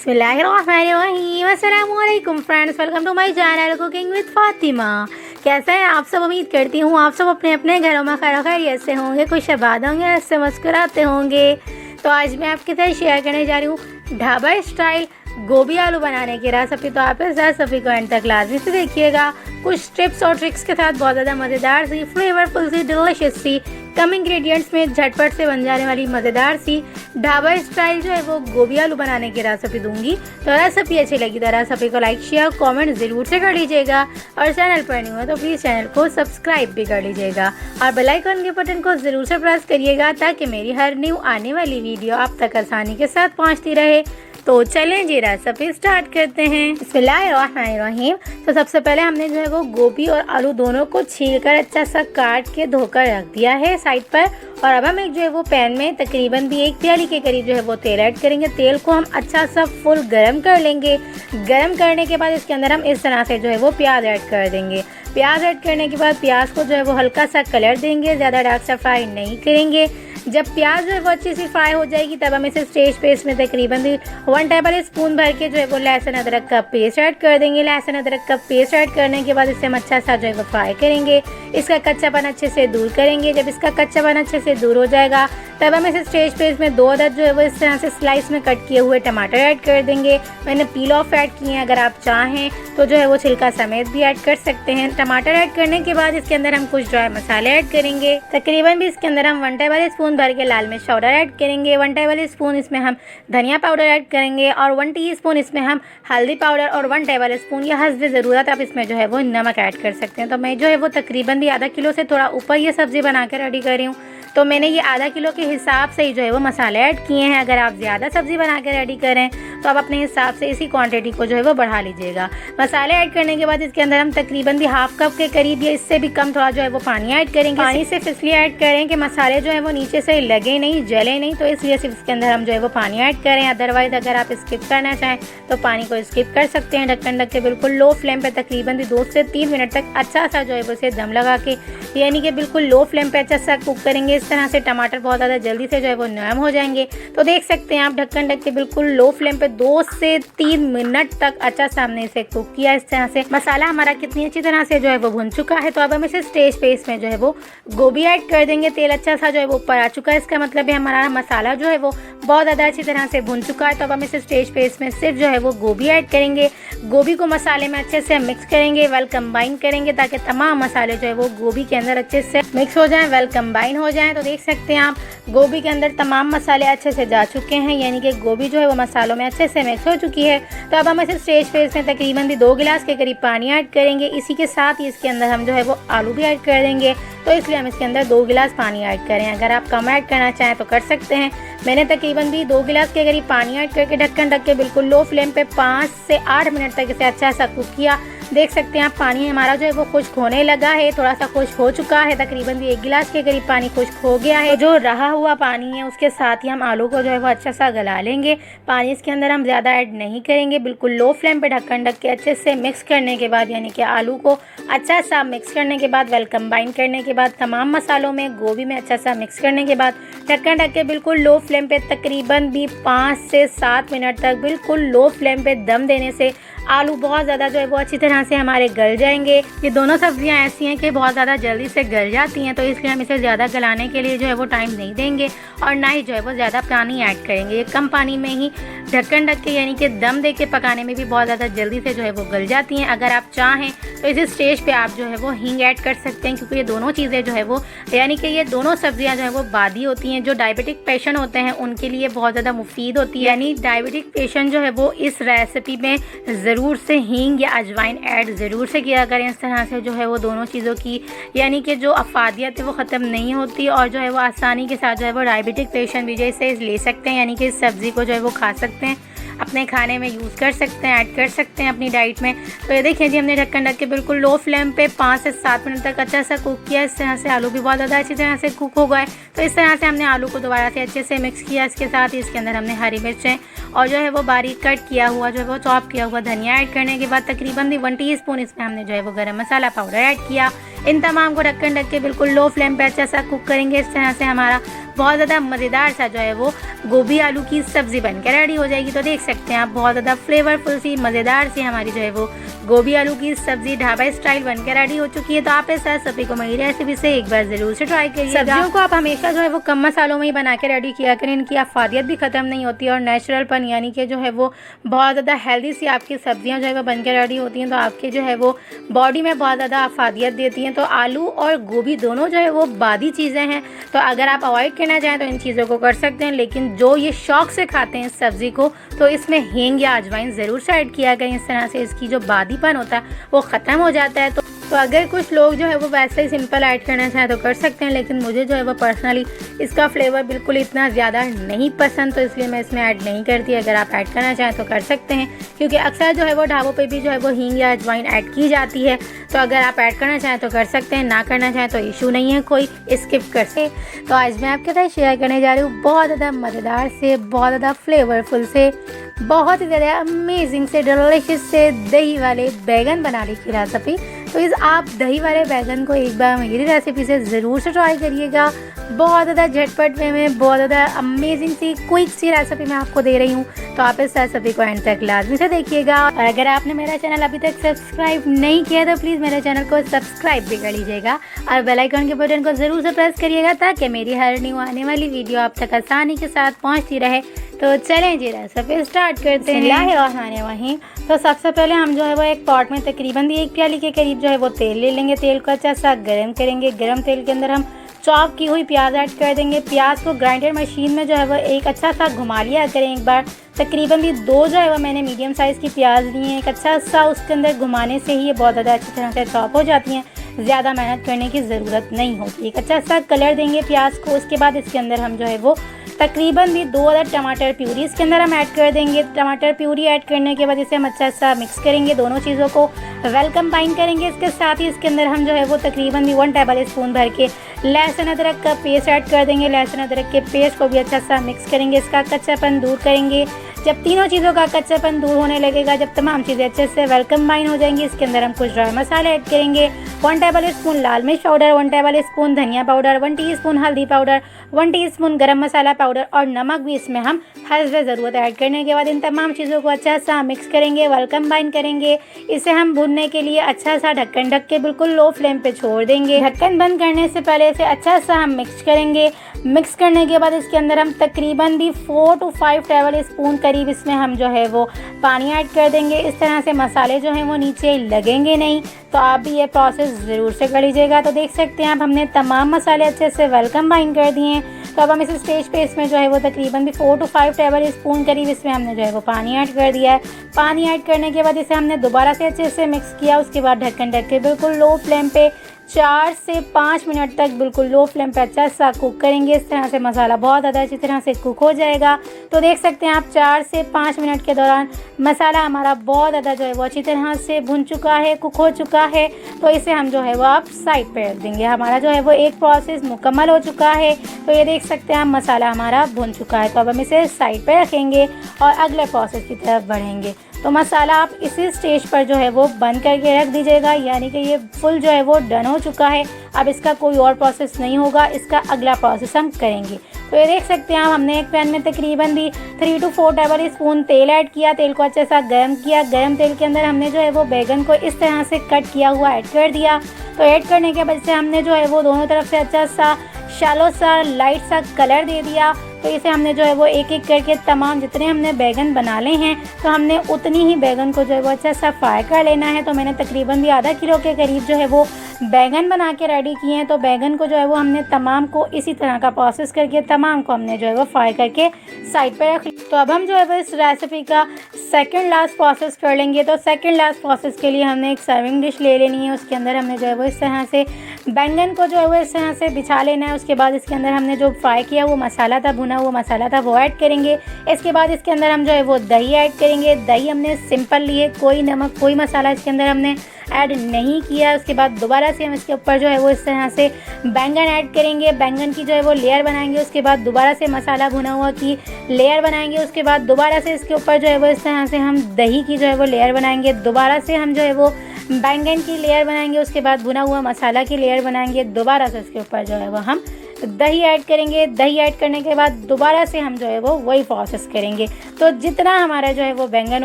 अस्सलामुअलैकुम friends, welcome to my channel cooking with Fatima. कैसे हैं आप सब? उम्मीद करती हूँ आप सब अपने अपने घरों में खैर खैरियत से होंगे, खुश आबाद होंगे, ऐसे मुस्कुराते होंगे। तो आज मैं आपके साथ शेयर करने जा रही हूँ ढाबा स्टाइल गोभी आलू बनाने की रेसिपी। तो आप इस रेसिपी को एंड तक लाजमी से देखिएगा। कुछ टिप्स और ट्रिक्स के साथ बहुत ज़्यादा मज़ेदार सी, फ्लेवरफुल सी, डिलीशियस सी, कम इंग्रेडिएंट्स में झटपट से बन जाने वाली मज़ेदार सी ढाबा स्टाइल जो है वो गोभी आलू बनाने की रेसिपी दूंगी। तो रेसिपी अच्छी लगी तो रेसिपी को लाइक शेयर कमेंट ज़रूर से कर लीजिएगा, और चैनल पर नहीं हो तो प्लीज़ चैनल को सब्सक्राइब भी कर लीजिएगा, और बेल आइकन के बटन को ज़रूर से प्रेस करिएगा ताकि मेरी हर न्यू आने वाली वीडियो आप तक आसानी के साथ पहुँचती रहे। तो चलें जी रेसिपी स्टार्ट करते हैं। बिस्मिल्लाहिर्रहमानिर्रहीम। तो सबसे पहले हमने जो है वो गोभी और आलू दोनों को छीलकर अच्छा सा काट के धोकर रख दिया है साइड पर। और अब हम एक जो है वो पैन में तकरीबन भी 1 प्याली के करीब जो है वो तेल ऐड करेंगे। तेल को हम अच्छा सा फुल गरम कर लेंगे। गरम करने के बाद इसके अंदर हम इस तरह से जो है वो प्याज ऐड कर देंगे। प्याज ऐड करने के बाद प्याज को जो है वो हल्का सा कलर देंगे, ज़्यादा डार्क सा फ्राई नहीं करेंगे। जब प्याज जो है वो अच्छी सी फ्राई हो जाएगी तब हम इसे स्टेज पे इसमें तकरीबन 1 टेबल स्पून भर के जो है वो लहसुन अदरक का पेस्ट ऐड कर देंगे। लहसुन अदरक का पेस्ट ऐड करने के बाद इसे हम अच्छा सा जो है वो फ्राई करेंगे। इसका कच्चापन अच्छे से दूर करेंगे। जब इसका कच्चापन अच्छे से दूर हो जाएगा तब हम इसे स्टेज पे इसमें 2 अदद जो है वो इस तरह से स्लाइस में कट किए हुए टमाटर ऐड कर देंगे। मैंने पील ऑफ ऐड किए हैं, अगर आप चाहें तो जो है वो छिलका समेत भी ऐड कर सकते हैं। टमाटर ऐड करने के बाद इसके अंदर हम कुछ ड्राई मसाले ऐड करेंगे। तकरीबन भी इसके अंदर हम 1 टेबल स्पून भर के लाल मिर्च पाउडर ऐड करेंगे। 1 टेबल स्पून इसमें हम धनिया पाउडर ऐड करेंगे, और 1 टीस्पून इसमें हम हल्दी पाउडर, और 1 टेबल स्पून या हस्ब ज़रूरत आप इसमें जो है वो नमक ऐड कर सकते हैं। तो मैं जो है वो तकरीबन भी आधा किलो से थोड़ा ऊपर ये सब्ज़ी बना कर रेडी कर रही हूँ। तो मैंने ये आधा किलो के हिसाब से ही जो है वो मसाले ऐड किए हैं। अगर आप ज़्यादा सब्ज़ी बना कर रेडी करें तो आप अपने हिसाब से इसी क्वांटिटी को जो है वो बढ़ा लीजिएगा। मसाले ऐड करने के बाद इसके अंदर हम तकरीबन भी हाफ कप के करीब या इससे भी कम थोड़ा जो है वो पानी ऐड करेंगे। पानी सिर्फ इसलिए ऐड करें कि मसाले जो है वो नीचे से लगे नहीं, जले नहीं, तो इसलिए सिर्फ इसके अंदर हम जो है वो पानी ऐड करें। अदरवाइज़ अगर आप स्किप करना चाहें तो पानी को स्किप कर सकते हैं। ढक्कन ढक के बिल्कुल लो फ्लेम पर तकरीबन 2 से 3 मिनट तक अच्छा सा जो है वो इसे दम लगा के, यानी कि बिल्कुल लो फ्लेम पर अच्छा सा कुक करेंगे। इस तरह से टमाटर बहुत ज़्यादा जल्दी से जो है वो नरम हो जाएंगे। तो देख सकते हैं आप ढक्कन ढक के बिल्कुल लो फ्लेम पे 2 से 3 मिनट तक अच्छा सामने इसे कुक किया। इस तरह से मसाला हमारा कितनी अच्छी तरह से जो है वो भुन चुका है। तो अब हम इसे स्टेज पे इसमें जो है वो गोभी ऐड कर देंगे। तेल अच्छा सा जो है वो ऊपर आ चुका है, इसका मतलब है हमारा मसाला जो है वो बहुत ज़्यादा अच्छी तरह से भुन चुका है। तो अब हम इसे स्टेज पे इसमें सिर्फ जो है वो गोभी ऐड करेंगे। गोभी को मसाले में अच्छे से मिक्स करेंगे, वेल कंबाइन करेंगे, ताकि तमाम मसाले जो है वो गोभी के अंदर अच्छे से मिक्स हो जाएं, वेल कंबाइन हो जाएं। तो देख सकते हैं आप गोभी के अंदर तमाम मसाले अच्छे से जा चुके हैं, यानी कि गोभी जो है वो मसालों में अच्छे से मिक्स हो चुकी है। तो अब हम इसे स्टेज पे इसमें तकरीबन भी 2 गिलास के करीब पानी ऐड करेंगे। इसी के साथ ही इसके अंदर हम जो है वो आलू भी ऐड कर देंगे। तो इसलिए हम इसके अंदर 2 गिलास पानी ऐड करें। अगर आप कम ऐड करना चाहें तो कर सकते हैं। मैंने तकरीबन भी 2 गिलास के करीब पानी ऐड करके ढक्कन ढक के बिल्कुल लो फ्लेम पे 5 से 8 मिनट तक इसे अच्छा सा कुक किया। देख सकते हैं आप पानी हमारा जो है वो खुश्क होने लगा है, थोड़ा सा खुश्क हो चुका है। तकरीबन भी 1 गिलास के करीब पानी खुश्क हो गया है। जो रहा हुआ पानी है उसके साथ ही हम आलू को जो है वो अच्छा सा गला लेंगे। पानी इसके अंदर हम ज़्यादा ऐड नहीं करेंगे। बिल्कुल लो फ्लेम पे ढक्कन ढक के अच्छे से मिक्स करने के बाद, यानी कि आलू को अच्छा सा मिक्स करने के बाद, वेल कंबाइन करने के बाद, तमाम मसालों में गोभी में अच्छा सा मिक्स करने के बाद ढक्कन ढक के बिल्कुल लो फ्लेम पे तकरीबन भी 5 से 7 मिनट तक बिल्कुल लो फ्लेम पे दम देने से आलू बहुत ज़्यादा जो है वो अच्छी तरह से हमारे गल जाएंगे। ये दोनों सब्जियां ऐसी हैं कि बहुत ज़्यादा जल्दी से गल जाती हैं, तो इसलिए हम इसे ज़्यादा गलाने के लिए जो है वो टाइम नहीं देंगे, और ना ही जो है वो ज़्यादा पानी ऐड करेंगे। ये कम पानी में ही ढक्कन ढक के, यानी कि दम दे के पकाने में भी बहुत ज़्यादा जल्दी से जो है वो गल जाती हैं। अगर आप चाहें तो इस स्टेज पे आप जो है वो हींग ऐड कर सकते हैं, क्योंकि ये दोनों चीज़ें जो है वो, यानी कि ये दोनों सब्जियां जो है वो बादी होती हैं। जो डायबिटिक पेशेंट होते हैं उनके लिए बहुत ज़्यादा मुफीद होती है। यानी डायबिटिक पेशेंट जो है वो इस रेसिपी में ज़रूर से हींग या अजवाइन ऐड ज़रूर से किया करें। इस तरह से जो है वो दोनों चीज़ों की, यानी कि जो अफादियत है वो ख़त्म नहीं होती, और जो है वो आसानी के साथ जो है वो डायबिटिक पेशेंट भी जैसे ले सकते हैं, यानी कि इस सब्ज़ी को जो है वो खा सकते हैं, अपने खाने में यूज़ कर सकते हैं, ऐड कर सकते हैं अपनी डाइट में। तो ये देखिए जी, हमने ढक्कन ढक के बिल्कुल लो फ्लेम पे 5 से 7 मिनट तक अच्छा सा कुक किया। इस तरह से आलू भी बहुत ज़्यादा अच्छी तरह से कुक हो गए। तो इस तरह से हमने आलू को दोबारा से अच्छे से मिक्स किया। इसके साथ ही इसके अंदर हमने हरी मिर्चें और जो है वो बारीक कट किया हुआ, जो है वो चॉप किया हुआ धनिया ऐड करने के बाद तकरीबन 1 टीस्पून इसमें हमने जो है वो गरम मसाला पाउडर ऐड किया। इन तमाम को ढक्कन ढक के बिल्कुल लो फ्लेम पे अच्छा सा कुक करेंगे। इस तरह से हमारा बहुत ज़्यादा मज़ेदार सा जो है वो गोभी आलू की सब्ज़ी बनकर रेडी हो जाएगी। तो देख सकते हैं आप बहुत ज़्यादा फ्लेवरफुल सी मज़ेदार सी हमारी जो है वो गोभी आलू की सब्ज़ी ढाबा स्टाइल बनकर रेडी हो चुकी है। तो आप इस रेसिपी को मेरी रेसिपी से एक बार ज़रूर से ट्राई करिए। सब्जियों को आप हमेशा जो है वो कम मसालों में ही बना के रेडी किया करें, इनकी अफादियत भी ख़त्म नहीं होती और नेचुरलपन यानी कि जो है वो बहुत ज़्यादा हेल्दी सी आपकी सब्जियाँ जो है वो बनकर रेडी होती हैं। तो आपके जो है वो बॉडी में बहुत ज़्यादा अफादियत देती हैं। तो आलू और गोभी दोनों जो है वो बादी चीज़ें हैं, तो अगर आप अवॉइड करना चाहें तो इन चीज़ों को कर सकते हैं, लेकिन जो ये शौक़ से खाते हैं इस सब्ज़ी को तो इसमें हींग या अजवाइन ज़रूर से ऐड किया करें। इस तरह से इसकी जो बादीपन होता है वो ख़त्म हो जाता है। तो अगर कुछ लोग जो है वो वैसे ही सिंपल ऐड करना चाहें तो कर सकते हैं, लेकिन मुझे जो है वो पर्सनली इसका फ्लेवर बिल्कुल इतना ज़्यादा नहीं पसंद, तो इसलिए मैं इसमें ऐड नहीं करती। अगर आप ऐड करना चाहें तो कर सकते हैं, क्योंकि अक्सर जो है वो ढाबों पे भी जो है वो हींग या अजवाइन ऐड की जाती है। तो अगर आप ऐड करना चाहें तो कर सकते हैं, ना करना चाहें तो इशू नहीं है, कोई स्किप कर से। तो आज मैं आपके साथ शेयर करने जा रही हूँ बहुत ज़्यादा मज़ेदार से, बहुत ज़्यादा फ्लेवरफुल से, बहुत ही ज़्यादा अमेजिंग से, डिलीशियस से दही वाले बैगन बनाने की रेसिपी। तो इस आप दही वाले बैगन को एक बार मेरी रेसिपी से ज़रूर से ट्राई करिएगा। बहुत ज़्यादा झटपट वे में बहुत ज़्यादा अमेजिंग सी क्विक सी रेसिपी मैं आपको दे रही हूँ। तो आप इस रेसिपी को एंड तक लाजमी से देखिएगा। और अगर आपने मेरा चैनल अभी तक सब्सक्राइब नहीं किया तो प्लीज़ मेरे चैनल को सब्सक्राइब भी कर लीजिएगा और बेल आइकन के बटन को ज़रूर से प्रेस करिएगा, ताकि मेरी हर न्यू आने वाली वीडियो आप तक आसानी के साथ पहुँचती रहे। तो चलें जी रेसिपी स्टार्ट करते हैं। वहीं तो सबसे पहले हम जो है वो एक पॉट में तकरीबन 1 प्याली के करीब जो है वो तेल ले लेंगे। तेल को अच्छा सा गर्म करेंगे। गर्म तेल के अंदर हम चॉप की हुई प्याज ऐड कर देंगे। प्याज को ग्राइंडर मशीन में जो है वो एक अच्छा सा घुमा लिया करें एक बार। तकरीबन 2 जो है वो मैंने मीडियम साइज़ की प्याज ली हैं। एक अच्छा सा उसके अंदर घुमाने से ही ये बहुत ज़्यादा अच्छी तरह से चॉप हो जाती हैं, ज़्यादा मेहनत करने की ज़रूरत नहीं होती। एक अच्छा सा कलर देंगे प्याज को। उसके बाद इसके अंदर हम जो है वो तकरीबन 2 अदद टमाटर प्यूरी इसके अंदर हम ऐड कर देंगे। टमाटर प्यूरी ऐड करने के बाद इसे हम अच्छा सा मिक्स करेंगे, दोनों चीज़ों को वेल कंबाइन करेंगे। इसके साथ ही इसके अंदर हम जो है वो तकरीबन 1 टेबल स्पून भर के लहसुन अदरक का पेस्ट ऐड कर देंगे। लहसुन अदरक के पेस्ट को भी अच्छा सा मिक्स करेंगे, इसका कच्चापन दूर करेंगे। जब तीनों चीज़ों का कच्चापन दूर होने लगेगा, जब तमाम चीज़ें अच्छे से वेल कंबाइन हो जाएंगी, इसके अंदर हम कुछ ड्राई मसाले ऐड करेंगे। 1 टेबल स्पून लाल मिर्च पाउडर, 1 टेबल स्पून धनिया पाउडर, 1 टीस्पून हल्दी पाउडर, 1 टीस्पून गरम मसाला पाउडर और नमक भी इसमें हम हस्ब ज़रूरत ऐड करने के बाद इन तमाम चीज़ों को अच्छा सा मिक्स करेंगे, वेल कंबाइन करेंगे। इसे हम भूनने के लिए अच्छा सा ढक्कन ढक के बिल्कुल लो फ्लेम पे छोड़ देंगे। ढक्कन बंद करने से पहले इसे अच्छा सा हम मिक्स करेंगे। मिक्स करने के बाद इसके अंदर हम तकरीबन 4 to 5 टेबल स्पून करीब इसमें हम जो है वो पानी ऐड कर देंगे। इस तरह से मसाले जो हैं वो नीचे लगेंगे नहीं, तो आप भी ये प्रोसेस ज़रूर से कर लीजिएगा। तो देख सकते हैं आप हमने तमाम मसाले अच्छे से वेल कंबाइन कर दिए हैं। तो अब हम इस स्टेज पे इसमें जो है वो तकरीबन 4 to 5 टेबल स्पून करीब इसमें हमने जो है वो पानी ऐड कर दिया है। पानी ऐड करने के बाद इसे हमने दोबारा से अच्छे से मिक्स किया। उसके बाद ढक्कन ढक के बिल्कुल लो फ्लेम पे 4 से 5 मिनट तक बिल्कुल लो फ्लेम पे अच्छा सा कुक करेंगे। इस तरह से मसाला बहुत ज़्यादा अच्छी तरह से कुक हो जाएगा। तो देख सकते हैं आप 4 से 5 मिनट के दौरान मसाला हमारा बहुत ज़्यादा जो है वो अच्छी तरह से भुन चुका है, कुक हो चुका है। तो इसे हम जो है वो आप साइड पे रख देंगे। हमारा जो है वो एक प्रोसेस मुकम्मल हो चुका है। तो ये देख सकते हैं आप मसाला हमारा भुन चुका है। तो अब हम इसे साइड पे रखेंगे और अगले प्रोसेस की तरफ बढ़ेंगे। तो मसाला आप इसी स्टेज पर जो है वो बंद करके रख दीजिएगा, यानी कि ये फुल जो है वो डन हो चुका है। अब इसका कोई और प्रोसेस नहीं होगा, इसका अगला प्रोसेस हम करेंगे। तो ये देख सकते हैं आप हमने एक पैन में तकरीबन 3 to 4 टेबल स्पून तेल ऐड किया। तेल को अच्छे सा गर्म किया। गर्म तेल के अंदर हमने जो है वो बैगन को इस तरह से कट किया हुआ ऐड कर दिया। तो ऐड करने के बाद से हमने जो है वो दोनों तरफ से अच्छा सा शैलो सा लाइट सा कलर दे दिया। तो इसे हमने जो है वो एक एक करके तमाम जितने हमने बैगन बना ले हैं, तो हमने उतनी ही बैगन को जो है वो अच्छा सा फ्राई कर लेना है। तो मैंने तकरीबन आधा किलो के करीब जो है वो बैगन बना के रेडी किए हैं। तो बैगन को जो है वो हमने तमाम को इसी तरह का प्रोसेस करके तमाम को हमने जो है वो फ्राई करके साइड पर रख लिया। तो अब हम जो है वो इस रेसिपी का सेकंड लास्ट प्रोसेस कर लेंगे। तो सेकंड लास्ट प्रोसेस के लिए हमने एक सर्विंग डिश ले लेनी है। उसके अंदर हमने जो है वो इस तरह से बैंगन को जो है वो इस तरह से बिछा लेना है। उसके बाद इसके अंदर हमने जो फ्राई किया वो मसाला था, भुना हुआ मसाला था, वो ऐड करेंगे। इसके बाद इसके अंदर हम जो है वो दही ऐड करेंगे। दही हमने सिंपल ली है, कोई नमक कोई मसाला इसके अंदर हमने ऐड नहीं किया। उसके बाद दोबारा से हम इसके ऊपर जो है वो इस तरह से बैंगन ऐड करेंगे। बैंगन की जो है वो लेयर बनाएंगे। उसके बाद दोबारा से मसाला भुना हुआ की लेयर बनाएंगे। उसके बाद दोबारा से इसके ऊपर जो है वो इस तरह से हम दही की जो है वो लेयर बनाएंगे। दोबारा से हम जो है वो बैंगन की लेयर बनाएंगे। उसके बाद भुना हुआ मसाला की लेयर बनाएंगे। दोबारा से उसके ऊपर जो है वो हम तो दही ऐड करेंगे। दही ऐड करने के बाद दोबारा से हम जो है वो वही प्रोसेस करेंगे। तो जितना हमारा जो है वो बैंगन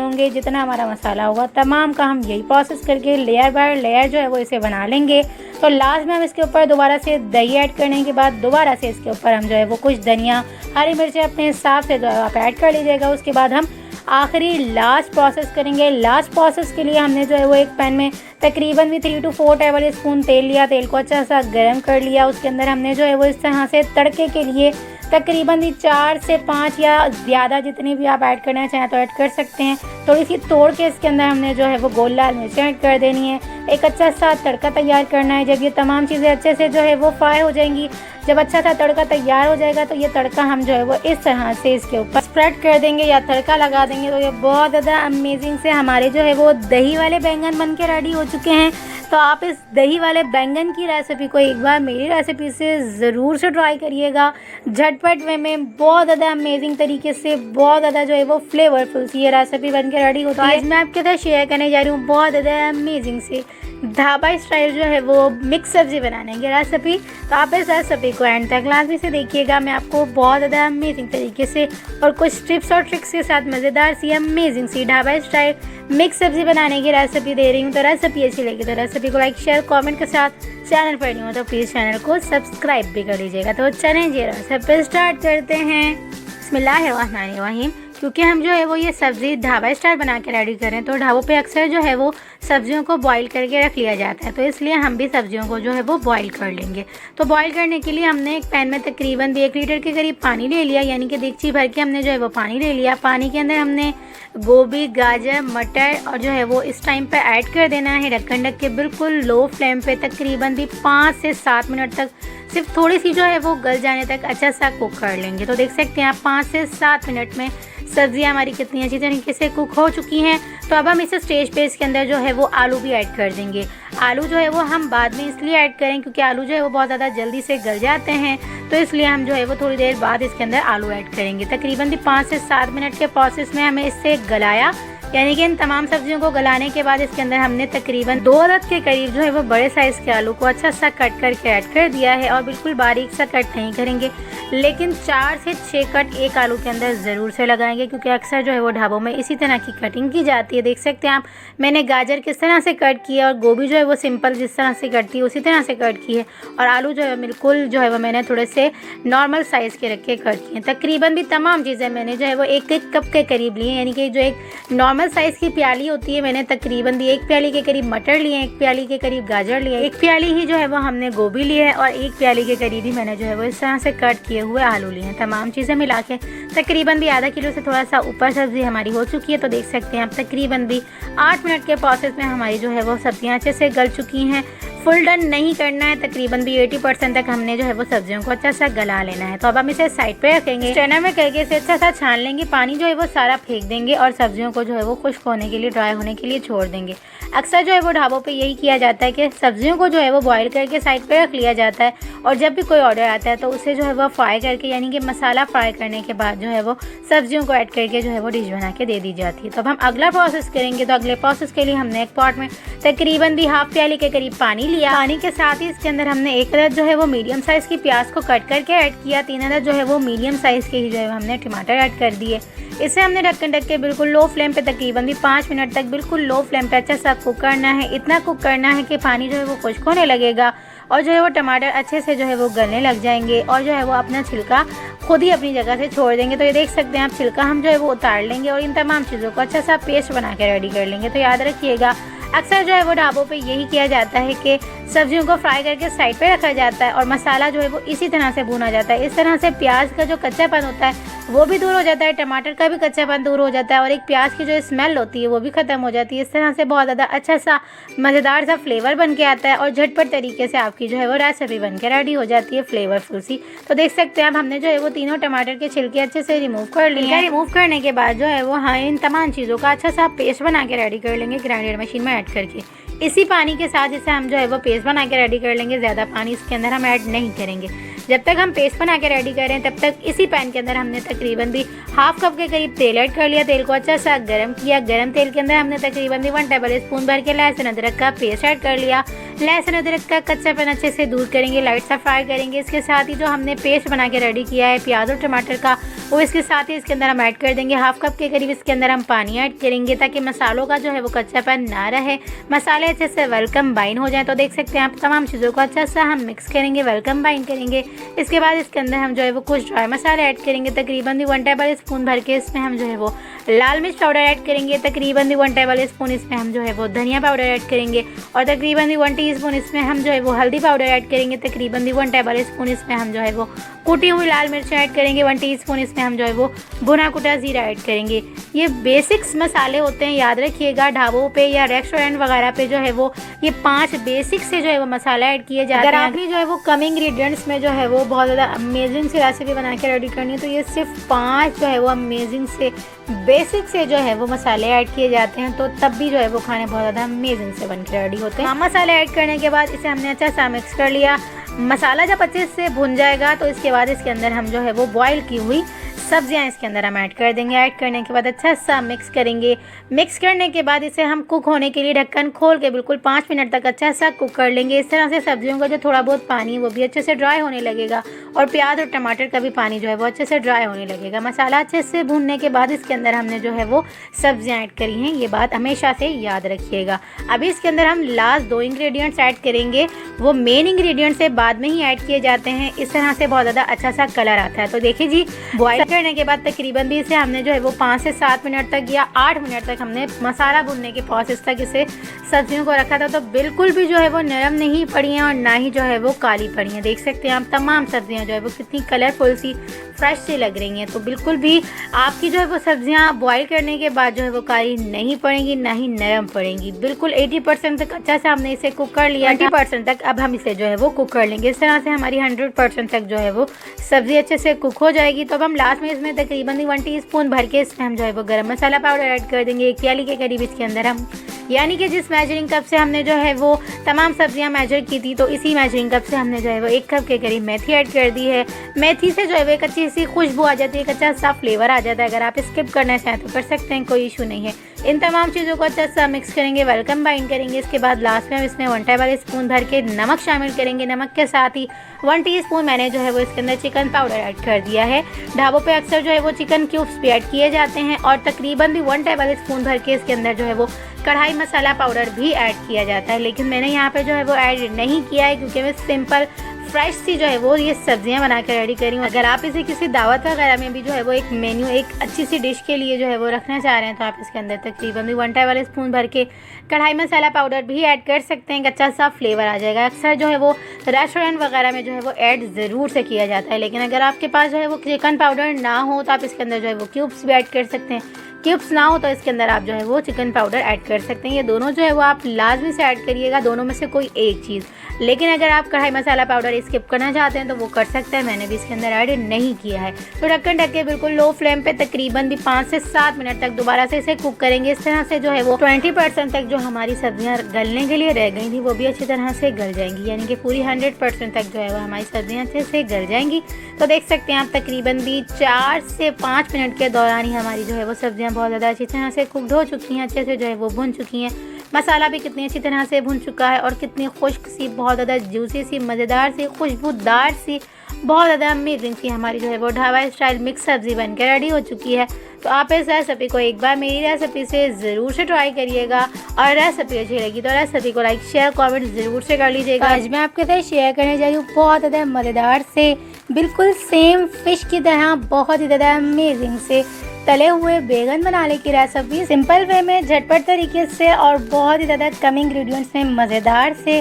होंगे, जितना हमारा मसाला होगा, तमाम का हम यही प्रोसेस करके लेयर बाय लेयर जो है वो इसे बना लेंगे। तो लास्ट में हम इसके ऊपर दोबारा से दही ऐड करने के बाद दोबारा से इसके ऊपर हम जो है वो कुछ धनिया, हरी मिर्चें अपने हिसाब से जो है आप ऐड कर लीजिएगा। उसके बाद हम आखिरी लास्ट प्रोसेस करेंगे। लास्ट प्रोसेस के लिए हमने जो है वो एक पैन में तकरीबन भी 3 to 4 टेबल स्पून तेल लिया। तेल को अच्छा सा गर्म कर लिया। उसके अंदर हमने जो है वो इस तरह से तड़के के लिए तकरीबन भी 4 से 5 या ज़्यादा जितनी भी आप ऐड करना चाहें तो ऐड कर सकते हैं। थोड़ी सी तोड़ के इसके अंदर हमने जो है वो गोल लाल मिर्चें ऐड कर देनी है। एक अच्छा सा तड़का तैयार करना है। जब ये तमाम चीज़ें अच्छे से जो है वो फ्राई हो जाएंगी, जब अच्छा सा तड़का तैयार हो जाएगा तो ये तड़का हम जो है वो इस तरह से इसके ऊपर स्प्रेड कर देंगे या तड़का लगा देंगे। तो ये बहुत ज़्यादा अमेजिंग से हमारे जो है वो दही वाले बैंगन बन के रेडी हो चुके हैं। तो आप इस दही वाले बैंगन की रेसिपी को एक बार मेरी रेसिपी से ज़रूर से ट्राई करिएगा। झटपट वे में बहुत ज़्यादा अमेजिंग तरीके से, बहुत ज़्यादा जो है वो फ्लेवरफुल सी ये रेसिपी बन के रेडी होती है। आज मैं आपके साथ शेयर करने जा रही हूँ बहुत ज़्यादा अमेजिंग से ढाबा स्टाइल जो है वो मिक्स सब्ज़ी बनाने की रेसिपी। तो आप इस रेसिपी को एंड तक लाजमी से देखिएगा। मैं आपको बहुत ज़्यादा अमेजिंग तरीके से और कुछ टिप्स और ट्रिक्स के साथ मज़ेदार सी अमेजिंग सी ढाबा स्टाइल मिक्स सब्ज़ी बनाने की रेसिपी दे रही हूँ। तो रेसिपी अच्छी लगी तो रेसिपी को लाइक शेयर कमेंट के साथ, चैनल पर नहीं हो तो प्लीज़ चैनल को सब्सक्राइब भी कर लीजिएगा। तो चलें जी रेसिपी स्टार्ट करते हैं। बिस्मिल्लाहिर्रहमानिर्रहीम। क्योंकि हम जो है वो ये सब्ज़ी ढाबा स्टाइल बना के रेडी करें तो ढाबों पे अक्सर जो है वो सब्जियों को बॉईल करके रख लिया जाता है। तो इसलिए हम भी सब्जियों को जो है वो बॉईल कर लेंगे। तो बॉईल करने के लिए हमने एक पैन में तकरीबन 1 लीटर के करीब पानी ले लिया, यानी कि देगची भर के हमने जो है वो पानी ले लिया। पानी के अंदर हमने गोभी, गाजर, मटर और जो है वो इस टाइम पे ऐड कर देना है। ढक्कन ढक के बिल्कुल लो फ्लेम पे तकरीबन भी 5 से 7 मिनट तक सिर्फ थोड़ी सी जो है वो गल जाने तक अच्छा सा कुक कर लेंगे। तो देख सकते हैं आप 5 से 7 मिनट में सब्जियां हमारी कितनी अच्छी तरीके से कुक हो चुकी हैं। तो अब हम इस स्टेज पे इसके अंदर जो है वो आलू भी ऐड कर देंगे। आलू जो है वो हम बाद में इसलिए ऐड करें क्योंकि आलू जो है वो बहुत ज़्यादा जल्दी से गल जाते हैं। तो इसलिए हम जो है वो थोड़ी देर बाद इसके अंदर आलू ऐड करेंगे। तकरीबन 5 से 7 मिनट के प्रोसेस में हमें इससे गलाया, यानी कि इन तमाम सब्जियों को गलाने के बाद इसके अंदर हमने तकरीबन 2 अदद के करीब जो है वो बड़े साइज़ के आलू को अच्छा सा कट करके ऐड कर दिया है। और बिल्कुल बारीक सा कट नहीं करेंगे, लेकिन 4 से 6 कट एक आलू के अंदर ज़रूर से लगाएंगे क्योंकि अक्सर जो है वो ढाबों में इसी तरह की कटिंग की जाती है। देख सकते हैं आप मैंने गाजर किस तरह से कट किया और गोभी जो है वो सिंपल जिस तरह से कटती है उसी तरह से कट की है। और आलू जो है बिल्कुल जो है वो मैंने थोड़े से नॉर्मल साइज़ के रख के कट किए। तकरीबन भी तमाम चीज़ें मैंने जो है वो 1 कप के करीब लिए, यानी कि जो एक नॉर्मल साइज़ की प्याली होती है मैंने तकरीबन भी 1 प्याली के करीब मटर लिए, 1 प्याली के करीब गाजर लिए, 1 प्याली ही जो है वो हमने गोभी ली है और 1 प्याली के करीब ही मैंने जो है वो इस तरह से कट किए हुए आलू लिए हैं। तमाम चीज़ें मिला के तकरीबन भी आधा किलो से थोड़ा सा ऊपर सब्ज़ी हमारी हो चुकी है। तो देख सकते हैं आप तकरीबन भी 8 मिनट के प्रोसेस में हमारी जो है वो सब्जियाँ अच्छे से गल चुकी हैं। फुल डन नहीं करना है, तकरीबन भी 80% तक हमने जो है वो सब्जियों को अच्छा सा गला लेना है। तो अब हम इसे साइड पे रखेंगे। स्ट्रेनर में करके इसे अच्छा सा छान लेंगे, पानी जो है वो सारा फेंक देंगे और सब्जियों को जो है वो खुश्क होने के लिए, ड्राई होने के लिए छोड़ देंगे। अक्सर जो है वो ढाबों पे यही किया जाता है कि सब्जियों को जो है वो बॉईल करके साइड पे रख लिया जाता है और जब भी कोई ऑर्डर आता है तो उसे जो है वो फ्राई करके, यानी कि मसाला फ्राई करने के बाद जो है वो सब्जियों को ऐड करके जो है वो डिश बना के दे दी जाती है। तो अब हम अगला प्रोसेस करेंगे। तो अगले प्रोसेस के लिए हमने एक पॉट में तकरीबन भी हाफ प्याली के करीब पानी लिया। पानी के साथ ही इसके अंदर हमने 1 अदद जो है वो मीडियम साइज़ की प्याज को कट करके ऐड किया। 3 अदद जो है वो मीडियम साइज़ के ही जो है हमने टमाटर ऐड कर दिए। इसे हमने ढक्कन ढक के बिल्कुल लो फ्लेम पे तकरीबन भी 5 मिनट तक बिल्कुल लो फ्लेम पे अच्छा सा कुक करना है। इतना कुक करना है कि पानी जो है वो खुश्क होने लगेगा और जो है वो टमाटर अच्छे से जो है वो गलने लग जाएंगे और जो है वो अपना छिलका खुद ही अपनी जगह से छोड़ देंगे। तो ये देख सकते हैं आप छिलका हम जो है वो उतार लेंगे और इन तमाम चीज़ों को अच्छा सा पेस्ट बना के रेडी कर लेंगे। तो याद रखिएगा अक्सर जो है वो ढाबों पे यही किया जाता है कि सब्जियों को फ्राई करके साइड पे रखा जाता है और मसाला जो है वो इसी तरह से भुना जाता है। इस तरह से प्याज का जो कच्चापन होता है वो भी दूर हो जाता है, टमाटर का भी कच्चापन दूर हो जाता है और एक प्याज की जो स्मेल होती है वो भी ख़त्म हो जाती है। इस तरह से बहुत ज़्यादा अच्छा सा मज़ेदार सा फ्लेवर बन के आता है और झटपट तरीके से आपकी जो है वो रेसिपी बन के रेडी हो जाती है फ्लेवरफुल सी। तो देख सकते हैं अब हमने जो है वो तीनों टमाटर के छिलके अच्छे से रिमूव कर लिए हैं। रिमूव करने के बाद जो है वो हाँ इन तमाम चीज़ों का अच्छा सा पेस्ट बना के रेडी कर लेंगे ग्राइंडर मशीन में ऐड करके। इसी पानी के साथ इसे हम जो है वो पेस्ट बना के रेडी कर लेंगे। ज़्यादा पानी इसके अंदर हम ऐड नहीं करेंगे। जब तक हम पेस्ट बना के रेडी कर रहे हैं तब तक इसी पैन के अंदर हमने तकरीबन भी हाफ कप के करीब तेल ऐड कर लिया। तेल को अच्छा सा गर्म किया। गर्म तेल के अंदर हमने तकरीबन भी 1 टेबल स्पून भर के लहसुन अदरक का पेस्ट ऐड कर लिया। लहसुन अदरक का कच्चापन अच्छे से दूर करेंगे, लाइट सा फ्राई करेंगे। इसके साथ ही जो हमने पेस्ट बना के रेडी किया है प्याज और टमाटर का, वो इसके साथ ही इसके अंदर हम ऐड कर देंगे। हाफ कप के करीब इसके अंदर हम पानी ऐड करेंगे ताकि मसालों का जो है वो कच्चापन ना रहे, मसाले अच्छे से वेल कंबाइन हो जाए। तो देख सकते हैं आप तमाम चीज़ों को अच्छा सा हम मिक्स करेंगे, वेल कंबाइन करेंगे। इसके बाद इसके अंदर हम जो है वो कुछ ड्राई मसाले ऐड करेंगे। तकरीबन भी 1 टेबल स्पून भर के इसमें हम जो है वो लाल मिर्च पाउडर ऐड करेंगे। तकरीबन भी 1 टेबल स्पून इसमें हम जो है वो धनिया पाउडर ऐड करेंगे और तकरीबन भी 1 टीस्पून इसमें हम जो है वो हल्दी पाउडर ऐड करेंगे। तकरीबन भी 1 टेबल स्पून इसमें हम जो है वो कुटी हुई लाल मिर्च ऐड करेंगे। 1 टीस्पून इसमें हम जो है वो भुना कुटा जीरा ऐड करेंगे। ये बेसिक्स मसाले होते हैं, याद रखिएगा। ढाबों पे या रेस्टोरेंट वगैरह पे जो है वो ये 5 बेसिक से जो है वो मसाला ऐड किए जाते हैं। अगर आपने जो है वो कम इंग्रेडिएंट्स में जो है वो बहुत ज़्यादा अमेजिंग सी रेसिपी बना के रेडी करनी है तो ये सिर्फ 5 जो है वो अमेजिंग से बेसिक से जो है वो मसाले ऐड किए जाते हैं, तो तब भी जो है वो खाने बहुत ज़्यादा अमेजिंग से बन के रेडी होते हैं। मसाले ऐड करने के बाद इसे हमने अच्छा सा मिक्स कर लिया। मसाला जब अच्छे से भुन जाएगा तो इसके बाद इसके अंदर हम जो है वो बॉईल की हुई सब्जियां इसके अंदर हम ऐड कर देंगे। ऐड करने के बाद अच्छा सा मिक्स करेंगे। मिक्स करने के बाद इसे हम कुक होने के लिए ढक्कन खोल के बिल्कुल 5 मिनट तक अच्छा सा कुक कर लेंगे। इस तरह से सब्जियों का जो थोड़ा बहुत पानी है वो भी अच्छे से ड्राई होने लगेगा और प्याज और टमाटर का भी पानी जो है वो अच्छे से ड्राई होने लगेगा। मसाला अच्छे से भूनने के बाद इसके अंदर हमने जो है वो सब्जियाँ ऐड करी हैं, ये बात हमेशा से याद रखिएगा। अभी इसके अंदर हम लास्ट 2 इंग्रेडिएंट्स ऐड करेंगे, वो मेन इंग्रेडिएंट्स से बाद में ही ऐड किए जाते हैं। इस तरह से बहुत ज़्यादा अच्छा सा कलर आता है। तो देखिए जी, बॉयल करने के बाद तकरीबन भी इसे हमने जो है वो 5 से 7 मिनट तक या 8 मिनट तक हमने मसाला भुनने के प्रोसेस तक इसे सब्जियों को रखा था। तो बिल्कुल भी जो है वो नरम नहीं पड़ी हैं और ना ही जो है वो काली पड़ी हैं। देख सकते हैं आप तमाम सब्जियां जो है वो कितनी कलरफुल सी फ्रेश सी लग रही हैं। तो बिल्कुल भी आपकी जो है वो सब्जियां बॉईल करने के बाद जो है वो काली नहीं पड़ेंगी, ना ही नरम पड़ेंगी। बिल्कुल 80% तक अच्छा से हमने इसे कुक कर लिया। 20% तक अब हम इसे जो है वो कुक कर लेंगे। इस तरह से हमारी 100% तक जो है वो सब्जी अच्छे से कुक हो जाएगी। तो अब हम लास्ट में इसमें तकरीबन 1 टीस्पून भर के इसमें हम जो है वो गरम मसाला पाउडर ऐड कर देंगे। 1 प्याली के करीब इसके अंदर हम, यानी कि जिस मेजरिंग कप से हमने जो है वो तमाम सब्जियां मेजर की थी तो इसी मेजरिंग कप से हमने जो है वो 1 कप के करीब मेथी ऐड कर दी है। मेथी से जो है वो एक अच्छी सी खुशबू आ जाती है, एक अच्छा सा फ्लेवर आ जाता है। अगर आप स्किप करना चाहें तो कर सकते हैं, कोई इशू नहीं है। इन तमाम चीज़ों को अच्छा सा मिक्स करेंगे, वेल कंबाइन करेंगे। इसके बाद लास्ट में हम इसमें 1 टेबल स्पून भर के नमक शामिल करेंगे। नमक के साथ ही 1 टीस्पून मैंने जो है वो इसके अंदर चिकन पाउडर ऐड कर दिया है। ढाबों पे अक्सर जो है वो चिकन क्यूब्स भी ऐड किए जाते हैं और तकरीबन भी 1 टेबल स्पून भर के इसके अंदर जो है वो कढ़ाई मसाला पाउडर भी ऐड किया जाता है, लेकिन मैंने यहाँ पे जो है वो ऐड नहीं किया है क्योंकि मैं सिंपल फ्रेश सी जो है वो ये सब्जियां बना कर रेडी करी हूँ। अगर आप इसे किसी दावत वगैरह में भी जो है वो एक मेन्यू, एक अच्छी सी डिश के लिए जो है वो रखना चाह रहे हैं तो आप इसके अंदर तकरीबन भी 1 टेबल स्पून भर के कढ़ाई मसाला पाउडर भी ऐड कर सकते हैं। एक अच्छा सा फ्लेवर आ जाएगा। अक्सर जो है वो रेस्टोरेंट वगैरह में जो है वो ऐड ज़रूर से किया जाता है, लेकिन अगर आपके पास जो है वो चिकन पाउडर ना हो तो आप इसके अंदर जो है वो क्यूब्स भी ऐड कर सकते हैं। क्यूब्स ना हो तो इसके अंदर आप जो है वो चिकन पाउडर ऐड कर सकते हैं। ये दोनों जो है वो आप लाजमी से ऐड करिएगा, दोनों में से कोई एक चीज़। लेकिन अगर आप कढ़ाई मसाला पाउडर स्किप करना चाहते हैं तो वो कर सकते हैं, मैंने भी इसके अंदर ऐड नहीं किया है। तो ढक्कन ढक के बिल्कुल लो फ्लेम पे तकरीबन भी 5 से 7 मिनट तक दोबारा से इसे कुक करेंगे। इस तरह से जो है वो 20% तक जो हमारी सब्जियां गलने के लिए रह गई थी वो भी अच्छी तरह से गल जाएंगी, यानी कि पूरी 100% तक जो है वो हमारी सब्जियां अच्छे से गल जाएंगी। तो देख सकते हैं आप तकरीबन भी 4 से 5 मिनट के दौरान ही हमारी जो है वो सब्जियां बहुत ज़्यादा अच्छी तरह से कुकड हो चुकी हैं, अच्छे से जो है वो भुन चुकी हैं। मसाला भी कितनी अच्छी तरह से भुन चुका है और कितनी खुश्क सी, बहुत ज़्यादा जूसी सी, मज़ेदार सी, खुशबूदार सी, बहुत ज़्यादा अमेजिंग सी हमारी जो है वो ढाबा स्टाइल मिक्स सब्ज़ी बनकर रेडी हो चुकी है। तो आप इस रेसिपी को एक बार मेरी रेसिपी से ज़रूर से ट्राई करिएगा और रेसिपी अच्छी लगी तो रेसिपी को लाइक शेयर कमेंट ज़रूर से कर लीजिएगा। आज मैं आपके साथ शेयर करने जा रही हूँ बहुत ज़्यादा मज़ेदार से, बिल्कुल सेम फ़िश की तरह बहुत ही ज़्यादा अमेजिंग से तले हुए बैगन बनाने की रेसिपी, सिंपल वे में, झटपट तरीके से और बहुत ही ज़्यादा कम इंग्रेडिएंट्स में मज़ेदार से,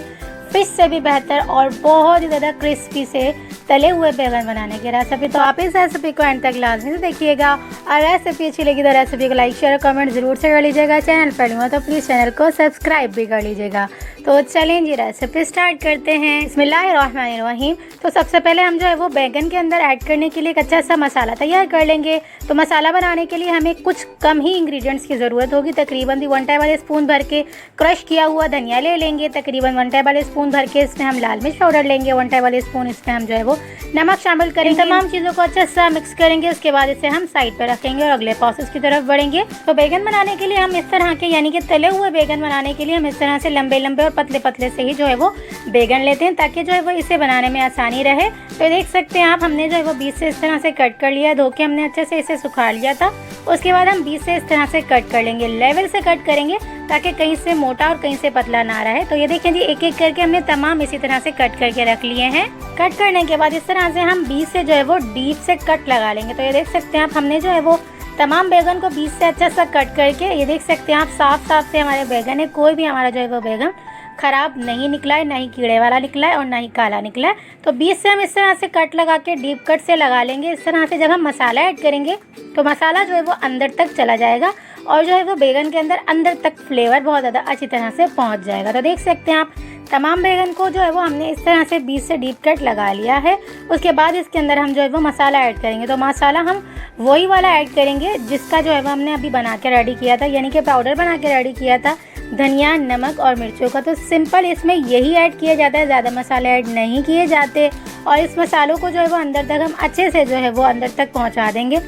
फिश से भी बेहतर और बहुत ही ज़्यादा क्रिस्पी से तले हुए बैगन बनाने की रेसिपी। तो आप इस रेसिपी को एंड तक लाजमी से देखिएगा और रेसिपी अच्छी लगी तो रेसिपी को लाइक शेयर कमेंट ज़रूर से कर लीजिएगा। चैनल पर हुआ तो प्लीज़ चैनल को सब्सक्राइब भी कर लीजिएगा। तो चलें जी रेसिपी स्टार्ट करते हैं। बिस्मिल्लाहिर्रहमानिर्रहीम। तो सबसे पहले हम जो है वो बैगन के अंदर ऐड करने के लिए एक अच्छा सा मसाला तैयार कर लेंगे। तो मसाला बनाने के लिए हमें कुछ कम ही इंग्रेडिएंट्स की ज़रूरत होगी। तकरीबन 1 टेबल स्पून भर के क्रश किया हुआ धनिया ले लेंगे। तकरीबन 1 टेबल स्पून भर के इसमें हम लाल मिर्च पाउडर लेंगे। 1 टेबल स्पून इसमें हम जो है वो नमक शामिल करेंगे। तमाम चीज़ों को अच्छा सा मिक्स करेंगे। उसके बाद इसे हम साइड पर रखेंगे और अगले प्रोसेस की तरफ बढ़ेंगे। तो बैगन बनाने के लिए हम इस तरह के यानी कि तले हुए बैगन बनाने के लिए हम इस तरह से लंबे लंबे और पतले पतले से ही जो है वो बैगन लेते हैं, ताकि जो है वो इसे बनाने में आसानी रहे। तो देख सकते हैं आप, हमने जो है वो बीच से इस तरह से कट कर लिया। धो के हमने अच्छे से इसे सुखा लिया था। उसके बाद हम बीच से इस तरह से कट कर लेंगे, लेवल से कट करेंगे ताकि कहीं से मोटा और कहीं से पतला ना रहे। तो ये देखें जी, एक एक करके हमने तमाम इसी तरह से कट करके रख लिए हैं। कट करने के बाद इस तरह से हम बीच से जो है वो डीप से कट लगा लेंगे। तो ये देख सकते हैं आप, हमने जो है वो तमाम बैगन को बीच से अच्छा सा कट करके, ये देख सकते हैं आप, साफ साफ से हमारे बैगन है। कोई भी हमारा जो है वो बैगन ख़राब नहीं निकला है, ना ही कीड़े वाला निकला है और ना ही काला निकला है। तो बीच से हम इस तरह से कट लगा के डीप कट से लगा लेंगे। इस तरह से जब हम मसाला ऐड करेंगे तो मसाला जो है वो अंदर तक चला जाएगा और जो है वो बैगन के अंदर अंदर तक फ्लेवर बहुत ज़्यादा अच्छी तरह से पहुंच जाएगा। तो देख सकते हैं आप, तमाम बैगन को जो है वो हमने इस तरह से बीच से डीप कट लगा लिया है। उसके बाद इसके अंदर हम जो है वो मसाला ऐड करेंगे। तो मसाला हम वही वाला ऐड करेंगे जिसका जो है वो हमने अभी बना के रेडी किया था, यानी कि पाउडर बना के रेडी किया था धनिया, नमक और मिर्चों का। तो सिंपल इसमें यही ऐड किया जाता है, ज़्यादा मसाले ऐड नहीं किए जाते। और इस मसालों को जो है वो अंदर तक हम अच्छे से जो है वो अंदर तक पहुंचा देंगे।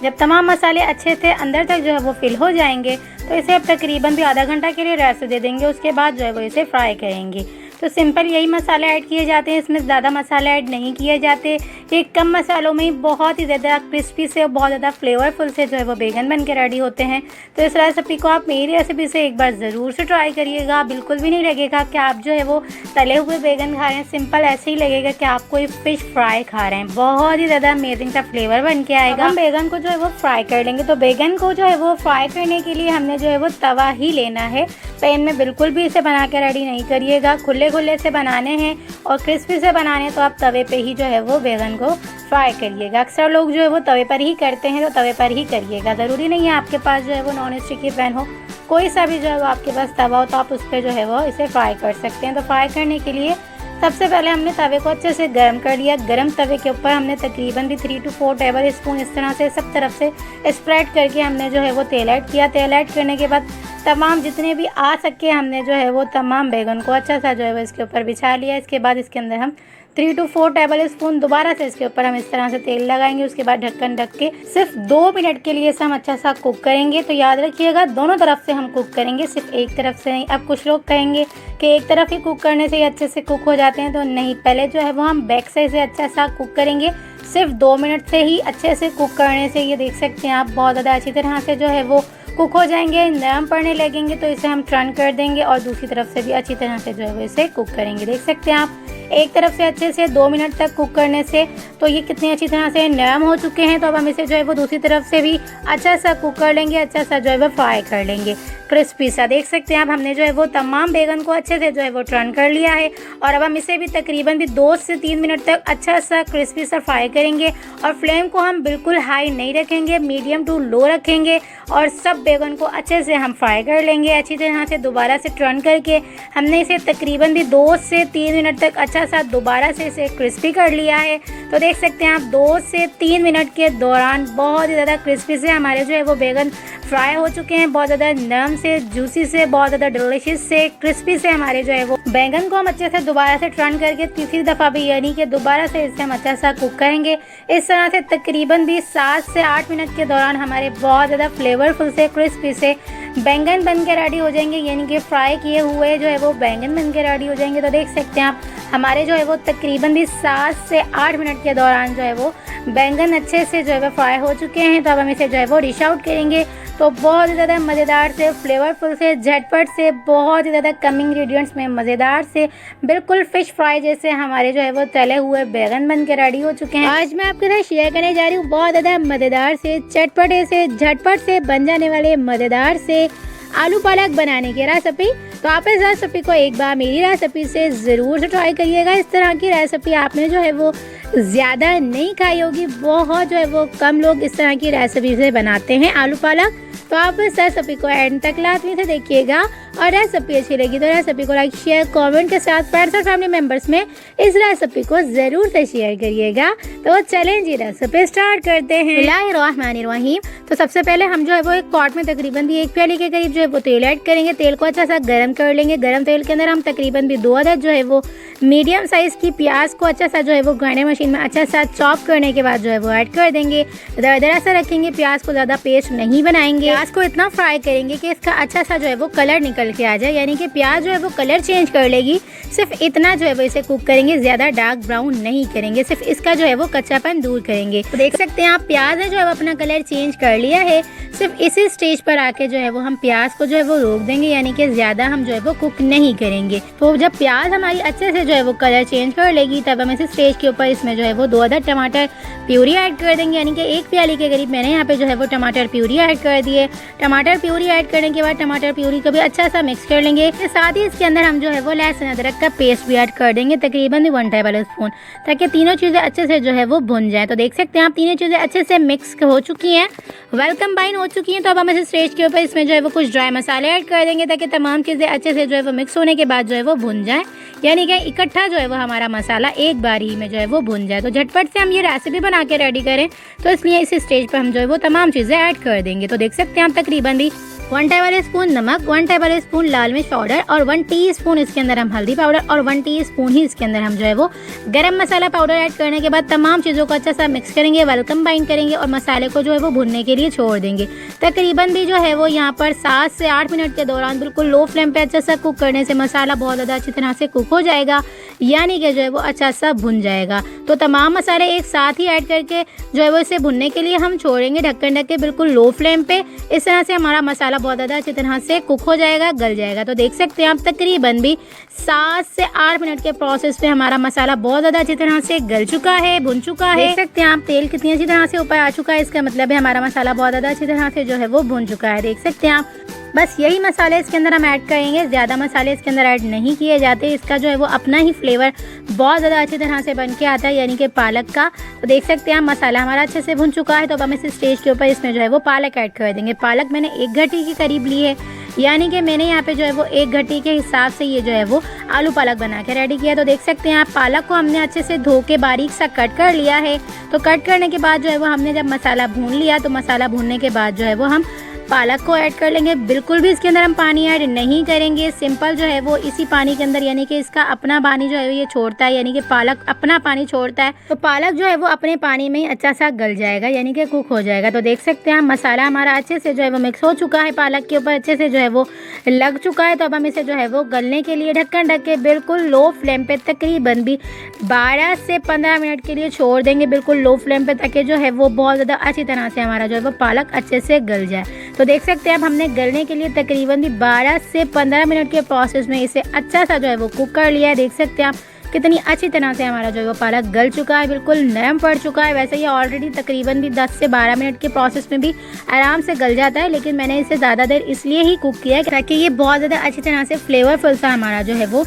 जब तमाम मसाले अच्छे से अंदर तक जो है वो फिल हो जाएंगे तो इसे अब तकरीबन भी आधा घंटा के लिए रेस्ट दे देंगे। उसके बाद जो है वो इसे फ्राई करेंगे। तो सिंपल यही मसाले ऐड किए जाते हैं, इसमें ज़्यादा मसाले ऐड नहीं किए जाते। ये कम मसालों में ही बहुत ही ज़्यादा क्रिस्पी से और बहुत ज़्यादा फ्लेवरफुल से जो है वो बैगन बन के रेडी होते हैं। तो इस रेसिपी को आप मेरी रेसिपी से एक बार ज़रूर से ट्राई करिएगा। बिल्कुल भी नहीं लगेगा कि आप जो है वो तले हुए बैगन खा रहे हैं, सिंपल ऐसे ही लगेगा कि आप कोई फ़िश फ्राई खा रहे हैं। बहुत ही ज़्यादा अमेजिंग सा फ्लेवर बन के आएगा। हम बैगन को जो है वो फ्राई कर लेंगे। तो बैगन को जो है वो फ्राई करने के लिए हमने जो है वो तवा ही लेना है। पैन में बिल्कुल भी इसे बना के रेडी नहीं करिएगा। खुले खुले से बनाने हैं और क्रिस्पी से बनाने हैं तो आप तवे पे ही जो है वो बैगन को फ्राई करिएगा। अक्सर लोग जो है वो तवे पर ही करते हैं, तो तवे पर ही करिएगा। ज़रूरी नहीं है आपके पास जो है वो नॉन स्टिक की पैन हो, कोई सा भी जो है वो आपके पास तवा हो तो आप उस पर जो है वो इसे फ्राई कर सकते हैं। तो फ्राई करने के लिए सबसे पहले हमने तवे को अच्छे से गर्म कर लिया। गर्म तवे के ऊपर हमने तकरीबन भी 3 से 4 टेबल स्पून इस तरह से सब तरफ से स्प्रेड करके हमने जो है वो तेल ऐड किया। तेल ऐड करने के बाद तमाम जितने भी आ सके हमने जो है वो तमाम बैगन को अच्छा सा जो है वो इसके ऊपर बिछा लिया। इसके बाद इसके अंदर हम 3 से 4 टेबल स्पून दोबारा से इसके ऊपर हम इस तरह से तेल लगाएंगे। उसके बाद ढक्कन ढक के सिर्फ 2 मिनट के लिए इसे हम अच्छा सा कुक करेंगे। तो याद रखिएगा, दोनों तरफ से हम कुक करेंगे, सिर्फ एक तरफ से नहीं। अब कुछ लोग कहेंगे कि एक तरफ ही कुक करने से ही अच्छे से कुक हो जाते हैं, तो नहीं, पहले जो है वो हम बैक साइड से अच्छा सा कुक करेंगे। सिर्फ 2 मिनट से ही अच्छे से कुक करने से ये देख सकते हैं आप, बहुत ज़्यादा अच्छी तरह से जो है वो कुक हो जाएंगे, नरम पड़ने लगेंगे। तो इसे हम टर्न कर देंगे और दूसरी तरफ से भी अच्छी तरह से जो है वो इसे कुक करेंगे। देख सकते हैं आप, एक तरफ से अच्छे से 2 मिनट तक कुक करने से तो ये कितनी अच्छी तरह से नरम हो चुके हैं। तो अब हम इसे जो है वो दूसरी तरफ से भी अच्छा सा कुक कर लेंगे, अच्छा सा जो है वो फ्राई कर लेंगे, क्रिस्पी सा। देख सकते हैं आप, हमने जो है वो तमाम बैगन को अच्छे से जो है वो टर्न कर लिया है और अब हम इसे भी तकरीबन भी 2 से 3 मिनट तक अच्छा सा क्रिस्पी सा फ्राई करेंगे। और फ्लेम को हम बिल्कुल हाई नहीं रखेंगे, मीडियम टू लो रखेंगे और सब बैगन को अच्छे से हम फ्राई कर लेंगे। अच्छी तरह से दोबारा से टर्न करके हमने इसे तकरीबन भी 2 से 3 मिनट तक अच्छा सा दोबारा से इसे क्रिस्पी कर लिया है। तो देख सकते हैं आप, 2 से 3 मिनट के दौरान बहुत ही ज़्यादा क्रिस्पी से हमारे जो है वो बैगन फ्राई हो चुके हैं। बहुत ज़्यादा नरम से, जूसी से, बहुत ज़्यादा डिलीशियस से, क्रिस्पी से हमारे जो है वो बैंगन को हम अच्छे से दोबारा से टर्न करके तीसरी दफ़ा भी यानी कि दोबारा से इसे हम अच्छा सा कुक करेंगे। इस तरह से तकरीबन भी 7 से 8 मिनट के दौरान हमारे बहुत ज़्यादा फ्लेवरफुल से, क्रिस्पी से बैंगन बन के रेडी हो जाएंगे, यानी कि फ्राई किए हुए जो है वो बैंगन बन के रेडी हो जाएंगे। तो देख सकते हैं आप, हमारे जो है वो तकरीबन भी 7 से 8 मिनट के दौरान जो है वो बैंगन अच्छे से जो है वो फ्राई हो चुके हैं। तो अब हम इसे जो है वो डिश आउट करेंगे। तो बहुत ही ज़्यादा मज़ेदार से, फ्लेवरफुल से, झटपट से, बहुत ही ज़्यादा कम इंग्रेडिएंट्स में मज़ेदार से, बिल्कुल फ़िश फ्राई जैसे हमारे जो है वो तले हुए बैगन बन के रेडी हो चुके हैं। आज मैं आपके साथ शेयर करने जा रही हूँ बहुत ज़्यादा मज़ेदार से, चटपटे से, झटपट से बन जाने वाले मज़ेदार से आलू पालक बनाने की रेसिपी। तो आप इस रेसिपी को एक बार मेरी रेसिपी से ज़रूर से ट्राई करिएगा। इस तरह की रेसिपी आपने जो है वो ज़्यादा नहीं खाई होगी, बहुत जो है वो कम लोग इस तरह की रेसिपी से बनाते हैं आलू पालक। तो आप इस रेसिपी को एंड तक लाजमी से देखिएगा और रेसिपी अच्छी लगी तो रेसिपी को लाइक शेयर कमेंट के साथ फ्रेंड्स और फैमिली मेम्बर्स में इस रेसिपी को ज़रूर से शेयर करिएगा। तो चलें जी रेसिपी स्टार्ट करते हैं। बिस्मिल्लाहिर्रहमानिर्रहीम। तो सबसे पहले हम जो है वो एक पॉट में तकरीबन भी 1 प्याली के करीब जो है वो तेल ऐड करेंगे। तेल को अच्छा सा गर्म कर लेंगे। गर्म तेल के अंदर हम तकरीबन भी 2 अदद जो है वो मीडियम साइज़ की प्याज को अच्छा सा जो है वो ग्राइंडर मशीन में अच्छा सा चॉप करने के बाद जो है वो ऐड कर देंगे। दरदरा सा रखेंगे प्याज को, ज़्यादा पेस्ट नहीं बनाएंगे। प्याज को इतना फ्राई करेंगे कि इसका अच्छा सा जो है वो कलर निकल के आ जाए, यानी कि प्याज जो है वो कलर चेंज कर लेगी। सिर्फ इतना जो है वो इसे कुक करेंगे, ज़्यादा डार्क ब्राउन नहीं करेंगे, सिर्फ इसका जो है वो कच्चापन दूर करेंगे। तो देख सकते हैं आप प्याज ने जो है वो अपना कलर चेंज कर लिया है। सिर्फ इसी स्टेज पर आके जो है वो हम प्याज को जो है वो रोक देंगे, यानी कि ज़्यादा हम जो है वो कुक नहीं करेंगे। तो जब प्याज हमारी अच्छे से जो है वो कलर चेंज कर लेगी तब हम इस स्टेज के ऊपर इसमें जो है वो 2 अदद टमाटर प्यूरी ऐड कर देंगे, यानी कि 1 प्याली के करीब मैंने यहाँ पे जो है वो टमाटर प्यूरी ऐड कर दिए। टमाटर प्यूरी ऐड करने के बाद टमाटर प्यूरी को भी अच्छा सा मिक्स कर लेंगे। इसके साथ ही इसके अंदर हम जो है वो लहसुन अदरक का पेस्ट भी ऐड कर देंगे, तकरीबन 1 टेबल स्पून, ताकि तीनों चीज़ें अच्छे से जो है वो भुन जाए। तो देख सकते हैं आप तीनों चीज़ें अच्छे से मिक्स हो चुकी हैं, वेल कंबाइन हो चुकी हैं। तो अब हम इस स्टेज के ऊपर इसमें जो है वो कुछ ड्राई मसाले ऐड कर देंगे, ताकि तमाम चीज़ें अच्छे से जो है वो मिक्स होने के बाद जो है वो भुन जाए, यानी कि इकट्ठा जो है वो हमारा मसाला एक बारी में जो है वो भुन जाए। तो झटपट से हम ये रेसिपी बना के रेडी करें, तो इसलिए इस स्टेज पर हम जो है वो तमाम चीज़ें ऐड कर देंगे। तो देख सकते हैं आप तकरीबन भी 1 टेबल स्पून नमक, 1 टेबल स्पून लाल मिर्च पाउडर और 1 टीस्पून इसके अंदर हम हल्दी पाउडर और 1 टीस्पून ही इसके अंदर हम जो है वो गरम मसाला पाउडर ऐड करने के बाद तमाम चीज़ों को अच्छा सा मिक्स करेंगे, वेल कंबाइन करेंगे और मसाले को जो है वो भुनने के लिए छोड़ देंगे। तकरीबन भी जो है वो यहाँ पर 7 से 8 मिनट के दौरान बिल्कुल लो फ्लेम पे अच्छा सा कुक करने से मसाला बहुत ज़्यादा अच्छी तरह से कुक हो जाएगा, यानी कि जो है वो अच्छा सा भुन जाएगा। तो तमाम मसाले एक साथ ही ऐड करके जो है वो इसे भुनने के लिए हम छोड़ेंगे ढक्कन ढक के बिल्कुल लो फ्लेम पे। इस तरह से हमारा मसाला बहुत ज़्यादा अच्छी तरह से कुक हो जाएगा, गल जाएगा। तो देख सकते हैं आप तकरीबन भी 7 से 8 मिनट के प्रोसेस पे हमारा मसाला बहुत ज़्यादा अच्छी तरह से गल चुका है, भुन चुका है। देख सकते हैं आप तेल कितनी अच्छी तरह से ऊपर आ चुका है, इसका मतलब है हमारा मसाला बहुत ज़्यादा अच्छी तरह से जो है वो भुन चुका है। देख सकते हैं आप, बस यही मसाले इसके अंदर हम ऐड करेंगे, ज़्यादा मसाले इसके अंदर ऐड नहीं किए जाते। इसका जो है वो अपना ही फ्लेवर बहुत ज़्यादा अच्छी तरह से बन के आता है, यानी कि पालक का। तो देख सकते हैं हम मसाला हमारा अच्छे से भुन चुका है। तो अब हम इस स्टेज के ऊपर इसमें जो है वो पालक ऐड कर देंगे। पालक मैंने 1 घटी के करीब ली है, यानी कि मैंने यहाँ पे जो है वो 1 घटी के हिसाब से ये जो है वो आलू पालक बना के रेडी किया। तो देख सकते हैं आप पालक को हमने अच्छे से धो के बारीक सा कट कर लिया है। तो कट करने के बाद जो है वो हमने जब मसाला भून लिया, तो मसाला भूनने के बाद जो है वो हम पालक को ऐड कर लेंगे। बिल्कुल भी इसके अंदर हम पानी ऐड नहीं करेंगे, सिंपल जो है वो इसी पानी के अंदर, यानी कि इसका अपना पानी जो है ये छोड़ता है, यानी कि पालक अपना पानी छोड़ता है। तो पालक जो है वो अपने पानी में ही अच्छा सा गल जाएगा, यानी कि कुक हो जाएगा। तो देख सकते हैं मसाला हमारा अच्छे से जो है वो मिक्स हो चुका है, पालक के ऊपर अच्छे से जो है वो लग चुका है। तो अब हम इसे जो है वो गलने के लिए ढक्कन ढक के बिल्कुल लो फ्लेम पे तकरीबन भी 12 से 15 मिनट के लिए छोड़ देंगे, बिल्कुल लो फ्लेम पे, ताकि जो है वो बहुत ज़्यादा अच्छी तरह से हमारा जो है वो पालक अच्छे से गल जाए। तो देख सकते हैं अब हमने गलने के लिए तकरीबन भी 12 से 15 मिनट के प्रोसेस में इसे अच्छा सा जो है वो कुक कर लिया है। देख सकते हैं आप कितनी अच्छी तरह से हमारा जो है वो पालक गल चुका है, बिल्कुल नरम पड़ चुका है। वैसे ये ऑलरेडी तकरीबन भी 10 से 12 मिनट के प्रोसेस में भी आराम से गल जाता है, लेकिन मैंने इसे ज़्यादा देर इसलिए ही कुक किया है ताकि ये बहुत ज़्यादा अच्छी तरह से फ्लेवरफुल सा हमारा जो है वो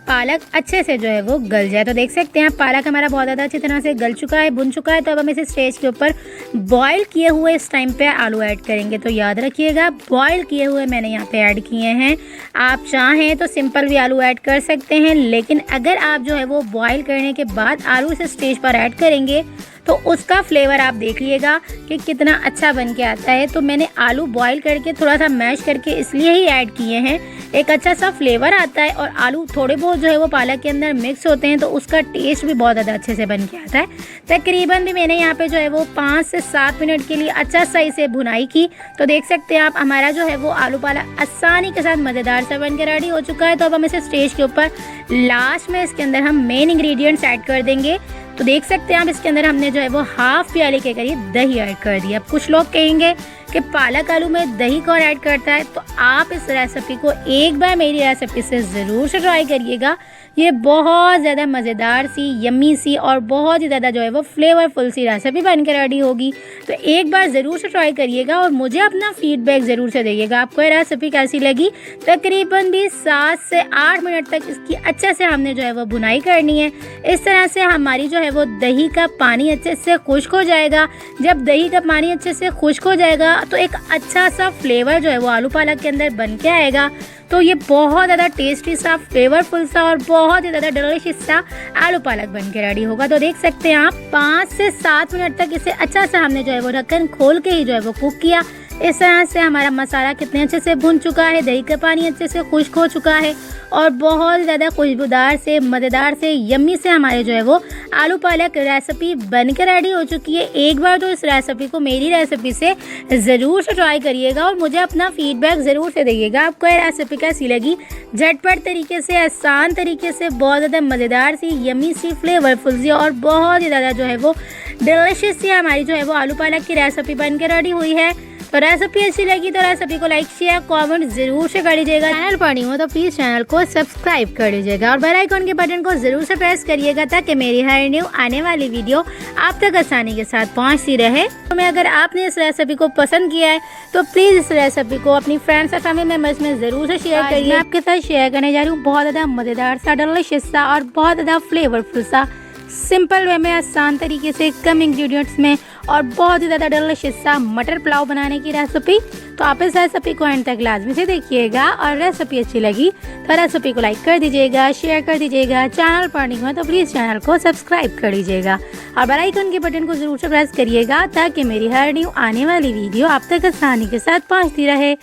पालक अच्छे से जो है वो गल जाए। तो देख सकते हैं आप पालक हमारा बहुत ज़्यादा अच्छी तरह से गल चुका है, भुन चुका है। तो अब हम इसे स्टेज के ऊपर बॉईल किए हुए इस टाइम पे आलू ऐड करेंगे। तो याद रखिएगा बॉईल किए हुए मैंने यहाँ पे ऐड किए हैं। आप चाहें तो सिंपल भी आलू ऐड कर सकते हैं, लेकिन अगर आप जो है वो बॉईल करने के बाद आलू इस स्टेज पर ऐड करेंगे तो उसका फ्लेवर आप देखिएगा कि कितना अच्छा बन के आता है। तो मैंने आलू बॉईल करके थोड़ा सा मैश करके इसलिए ही ऐड किए हैं, एक अच्छा सा फ्लेवर आता है और आलू थोड़े बहुत जो है वो पालक के अंदर मिक्स होते हैं, तो उसका टेस्ट भी बहुत ज़्यादा अच्छे से बन के आता है। तकरीबन भी मैंने यहाँ पे जो है वो 5 से 7 मिनट के लिए अच्छा सा इसे भुनाई की। तो देख सकते हैं आप हमारा जो है वो आलू पालक आसानी के साथ मज़ेदार सा बन के रेडी हो चुका है। तो अब हम इसे स्टेज के ऊपर लास्ट में इसके अंदर हम मेन इंग्रेडिएंट्स ऐड कर देंगे। तो देख सकते हैं आप इसके अंदर हमने जो है वो हाफ प्याले के करीब दही ऐड कर दिया। अब कुछ लोग कहेंगे कि पालक आलू में दही कौन ऐड करता है, तो आप इस रेसिपी को एक बार मेरी रेसिपी से ज़रूर से ट्राई करिएगा, ये बहुत ज़्यादा मज़ेदार सी, यम्मी सी और बहुत ही ज़्यादा जो है वो फ्लेवरफुल सी रेसिपी बनकर रेडी होगी। तो एक बार ज़रूर से ट्राई करिएगा और मुझे अपना फीडबैक ज़रूर से दीजिएगा आपको ये रेसिपी कैसी लगी। तकरीबन भी 7 से 8 मिनट तक इसकी अच्छे से हमने जो है वो भुनाई करनी है। इस तरह से हमारी जो है वो दही का पानी अच्छे से खुश्क हो जाएगा। जब दही का पानी अच्छे से खुश्क हो जाएगा तो एक अच्छा सा फ्लेवर जो है वो आलू पालक के अंदर बन के आएगा। तो ये बहुत ज़्यादा टेस्टी सा, फ्लेवरफुल सा और बहुत ही ज़्यादा डिलीशियस सा आलू पालक बन के रेडी होगा। तो देख सकते हैं आप 5 से 7 मिनट तक इसे अच्छा सा हमने जो है वो ढक्कन खोल के ही जो है वो कुक किया। इस तरह से हमारा मसाला कितने अच्छे से भुन चुका है, दही का पानी अच्छे से खुश्क हो चुका है और बहुत ज़्यादा खुशबूदार से, मज़ेदार से, यम्मी से हमारे जो है वो आलू पालक रेसिपी बनकर रेडी हो चुकी है। एक बार तो इस रेसिपी को मेरी रेसिपी से ज़रूर से ट्राई करिएगा और मुझे अपना फीडबैक ज़रूर से दीजिएगा आपको ये रेसिपी कैसी लगी। झटपट तरीके से, आसान तरीके से, बहुत ज़्यादा मज़ेदार सी, यम्मी सी, फ्लेवरफुल सी और बहुत ही ज़्यादा जो है वो डिलीशियस सी हमारी जो है वो आलू पालक की रेसिपी बनकर रेडी हुई है। तो रेसिपी अच्छी लगी तो रेसिपी को लाइक, शेयर, कमेंट जरूर से कर लीजिएगा। चैनल पर नहीं हो तो प्लीज चैनल को सब्सक्राइब कर लीजिएगा और बेल आइकन के बटन को जरूर से प्रेस करिएगा ताकि मेरी हर न्यू आने वाली वीडियो आप तक आसानी के साथ पहुंचती रहे। तो मैं अगर आपने इस रेसिपी को पसंद किया है तो प्लीज इस रेसिपी को अपनी फ्रेंड्स और फैमिली मेम्बर्स में जरूर से शेयर करिए। मैं आपके साथ शेयर करने जा रही हूँ बहुत ज्यादा मजेदार सा, डिलीशियस सा और बहुत ज्यादा फ्लेवरफुल सा, सिंपल वे में, आसान तरीके से, कम इंग्रेडिएंट्स में और बहुत ही ज़्यादा डिलीशियस सा मटर पुलाव बनाने की रेसिपी। तो आप इस रेसिपी को एंड तक लाजमी से देखिएगा और रेसिपी अच्छी लगी तो रेसिपी को लाइक कर दीजिएगा, शेयर कर दीजिएगा। चैनल पर नहीं हो तो प्लीज़ चैनल को सब्सक्राइब कर लीजिएगा और बेल आइकन के बटन को ज़रूर से प्रेस करिएगा ताकि मेरी हर न्यू आने वाली वीडियो आप तक आसानी के साथ पहुँचती रहे।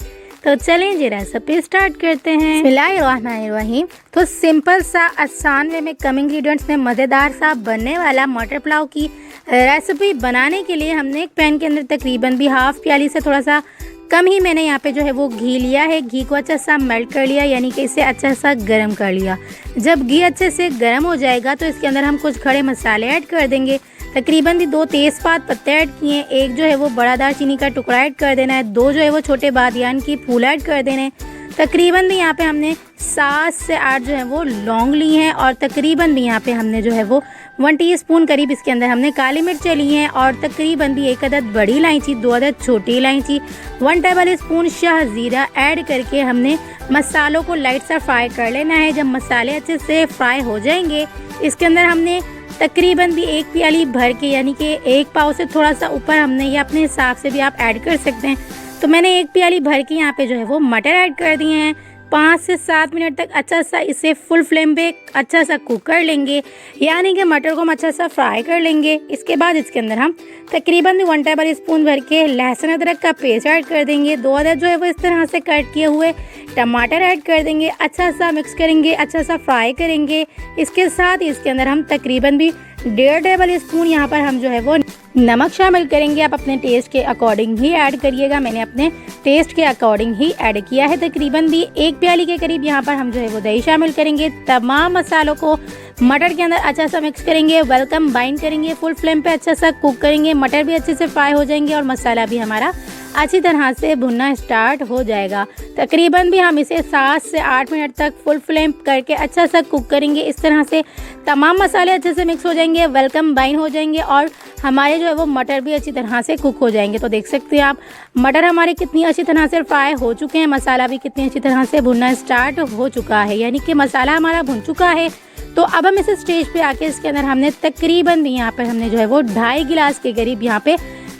तो चलें जी रेसिपी स्टार्ट करते हैं। बिस्मिल्लाहिर्रहमानिर्रहीम। तो सिंपल सा, आसान वे में, कम इंग्रेडिएंट्स में मज़ेदार सा बनने वाला मटर पुलाव की रेसिपी बनाने के लिए हमने एक पैन के अंदर तकरीबन भी हाफ प्याली से थोड़ा सा कम ही मैंने यहाँ पे जो है वो घी लिया है। घी को अच्छा सा मेल्ट कर लिया, यानी कि इसे अच्छा सा गर्म कर लिया। जब घी अच्छे से गर्म हो जाएगा तो इसके अंदर हम कुछ खड़े मसाले ऐड कर देंगे। तकरीबन भी 2 तेज़पात पत्ते ऐड किए, एक जो है वो बड़ा दालचीनी का टुकड़ा ऐड कर देना है, 2 जो है वो छोटे बादियान की फूल ऐड कर देने हैं। तकरीबन भी यहाँ पे हमने 7 से 8 जो है वो लौंग ली हैं और तकरीबन भी यहाँ पे हमने जो है वो 1 टीस्पून करीब इसके अंदर हमने काली मिर्च ली हैं और तकरीबन भी 1 अदद बड़ी इलायची, 2 अदद छोटी इलायची, 1 टेबल स्पून शाह ज़ीरा ऐड करके हमने मसालों को लाइट सा फ्राई कर लेना है। जब मसाले अच्छे से फ्राई हो जाएंगे इसके अंदर हमने तकरीबन भी 1 प्याली भर के, यानी कि 1 पाव से थोड़ा सा ऊपर, हमने ये अपने हिसाब से भी आप ऐड कर सकते हैं। तो मैंने 1 प्याली भर के यहाँ पे जो है वो मटर ऐड कर दिए हैं। 5 से 7 मिनट तक अच्छा सा इसे फुल फ्लेम पे अच्छा सा कुक कर लेंगे, यानी कि मटर को हम अच्छा सा फ्राई कर लेंगे। इसके बाद इसके अंदर हम तकरीबन 1 टेबल स्पून भर के लहसुन अदरक का पेस्ट ऐड कर देंगे। 2 अदद जो है वो इस तरह से कट किए हुए टमाटर ऐड कर देंगे। अच्छा सा मिक्स करेंगे, अच्छा सा फ्राई करेंगे। इसके साथ इसके अंदर हम तकरीबन भी 1.5 टेबल स्पून यहाँ पर हम जो है वो नमक शामिल करेंगे। आप अपने टेस्ट के अकॉर्डिंग ही ऐड करिएगा, मैंने अपने टेस्ट के अकॉर्डिंग ही ऐड किया है। तकरीबन भी 1 प्याली के करीब यहाँ पर हम जो है वो दही शामिल करेंगे। तमाम मसालों को मटर के अंदर अच्छा सा मिक्स करेंगे, वेलकम बाइंड करेंगे, फुल फ्लेम पे अच्छा सा कुक करेंगे। मटर भी अच्छे से फ्राई हो जाएंगे और मसाला भी हमारा अच्छी तरह से भुनना स्टार्ट हो जाएगा। तकरीबन भी हम इसे 7 से 8 मिनट तक फुल फ्लेम करके अच्छा सा कुक करेंगे। इस तरह से तमाम मसाले अच्छे से मिक्स हो जाएंगे, वेलकम बाइंड हो जाएंगे और हमारे जो है वो मटर भी अच्छी तरह से कुक हो जाएंगे। तो देख सकते हैं आप मटर हमारे कितनी अच्छी तरह से फ्राई हो चुके हैं, मसाला भी कितनी अच्छी तरह से भुनना स्टार्ट हो चुका है, यानी कि मसाला हमारा भुन चुका है। तो अब हम इस स्टेज पे आके इसके अंदर हमने तकरीबन भी यहाँ पर हमने जो है वो 2.5 गिलास के करीब यहाँ पे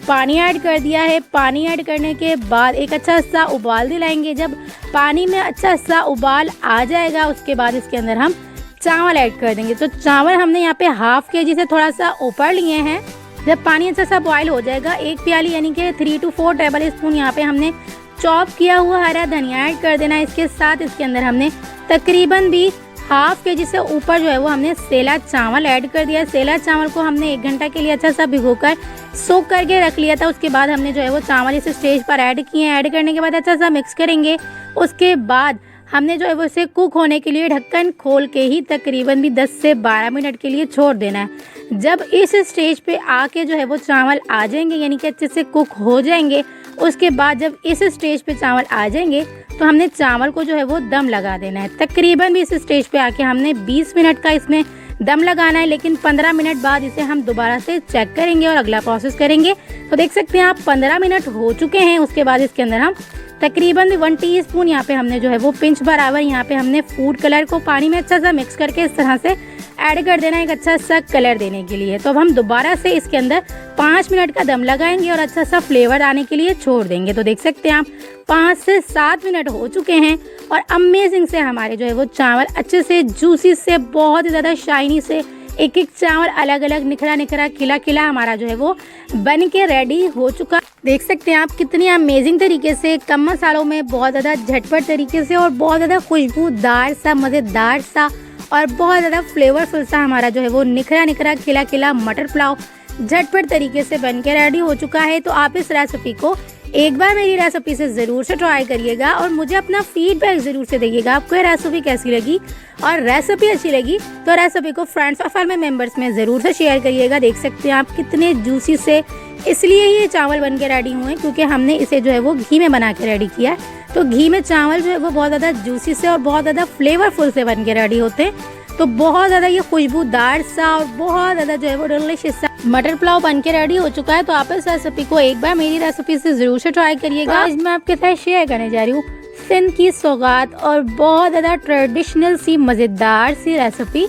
पानी ऐड कर दिया है। पानी ऐड करने के बाद एक अच्छा सा उबाल दिलाएंगे। जब पानी में अच्छा सा उबाल आ जाएगा उसके बाद इसके अंदर हम चावल ऐड कर देंगे। तो चावल हमने यहाँ पे हाफ केजी से थोड़ा सा ऊपर लिए हैं। जब पानी अच्छा सा बॉयल हो जाएगा 1 प्याली, यानी कि 3 to 4 टेबल स्पून यहाँ पे हमने चॉप किया हुआ हरा धनिया ऐड कर देना। इसके साथ इसके अंदर हमने तकरीबन भी हाफ केजी से ऊपर जो है वो हमने सेला चावल ऐड कर दिया। सेला चावल को हमने 1 घंटा के लिए अच्छा सा भिगोकर सोक करके रख लिया था। उसके बाद हमने जो है वो चावल इस स्टेज पर ऐड किए हैं। ऐड करने के बाद अच्छा सा मिक्स करेंगे। उसके बाद हमने जो है वो इसे कुक होने के लिए ढक्कन खोल के ही तकरीबन भी 10 से 12 मिनट के लिए छोड़ देना है। जब इस स्टेज पे आके जो है वो चावल आ जाएंगे, यानी कि अच्छे से कुक हो जाएंगे, उसके बाद जब इस स्टेज पे चावल आ जाएंगे तो हमने चावल को जो है वो दम लगा देना है। तकरीबन भी इस स्टेज पे आके हमने 20 मिनट का इसमें दम लगाना है, लेकिन 15 मिनट बाद इसे हम दोबारा से चेक करेंगे और अगला प्रोसेस करेंगे। तो देख सकते हैं आप 15 मिनट हो चुके हैं। उसके बाद इसके अंदर हम तकरीबन 1 टीस्पून यहाँ पे हमने जो है वो पिंच बराबर यहाँ पे हमने फूड कलर को पानी में अच्छा सा मिक्स करके इस तरह से ऐड कर देना है एक अच्छा सा कलर देने के लिए। तो अब हम दोबारा से इसके अंदर 5 मिनट का दम लगाएंगे और अच्छा सा फ्लेवर आने के लिए छोड़ देंगे। तो देख सकते हैं आप 5 से 7 मिनट हो चुके हैं और अमेजिंग से हमारे जो है वो चावल अच्छे से जूसी से बहुत ही ज़्यादा शाइनी से एक एक चावल अलग अलग निखरा निखरा खिला खिला हमारा जो है वो बन के रेडी हो चुका। देख सकते हैं आप कितनी अमेजिंग तरीके से कम मसालों में बहुत ज़्यादा झटपट तरीके से और बहुत ज़्यादा खुशबूदार सा मज़ेदार सा और बहुत ज़्यादा फ्लेवरफुल सा हमारा जो है वो निखरा निखरा खिला खिला मटर पुलाव झटपट तरीके से बन के रेडी हो चुका है। तो आप इस रेसिपी को एक बार मेरी रेसिपी से ज़रूर से ट्राई करिएगा और मुझे अपना फीडबैक ज़रूर से दीजिएगा आपको ये रेसिपी कैसी लगी। और रेसिपी अच्छी लगी तो रेसिपी को फ्रेंड्स और फैमिली मेम्बर्स में ज़रूर से शेयर करिएगा। देख सकते हैं आप कितने जूसी से इसलिए ही ये चावल बन के रेडी हुए हैं क्योंकि हमने इसे जो है वो घी में बना के रेडी किया है। तो घी में चावल जो है वो बहुत ज़्यादा जूसी से और बहुत ज़्यादा फ्लेवरफुल से बन के रेडी होते हैं। तो बहुत ज़्यादा ये खुशबूदार सा और बहुत ज़्यादा जो है वो डिलिशियस सा मटर पुलाव बन के रेडी हो चुका है। तो आप इस रेसिपी को एक बार मेरी रेसिपी से ज़रूर से ट्राई करिएगा। आज मैं आपके साथ शेयर करने जा रही हूँ सिंध की सौगात और बहुत ज़्यादा ट्रेडिशनल सी मज़ेदार सी रेसिपी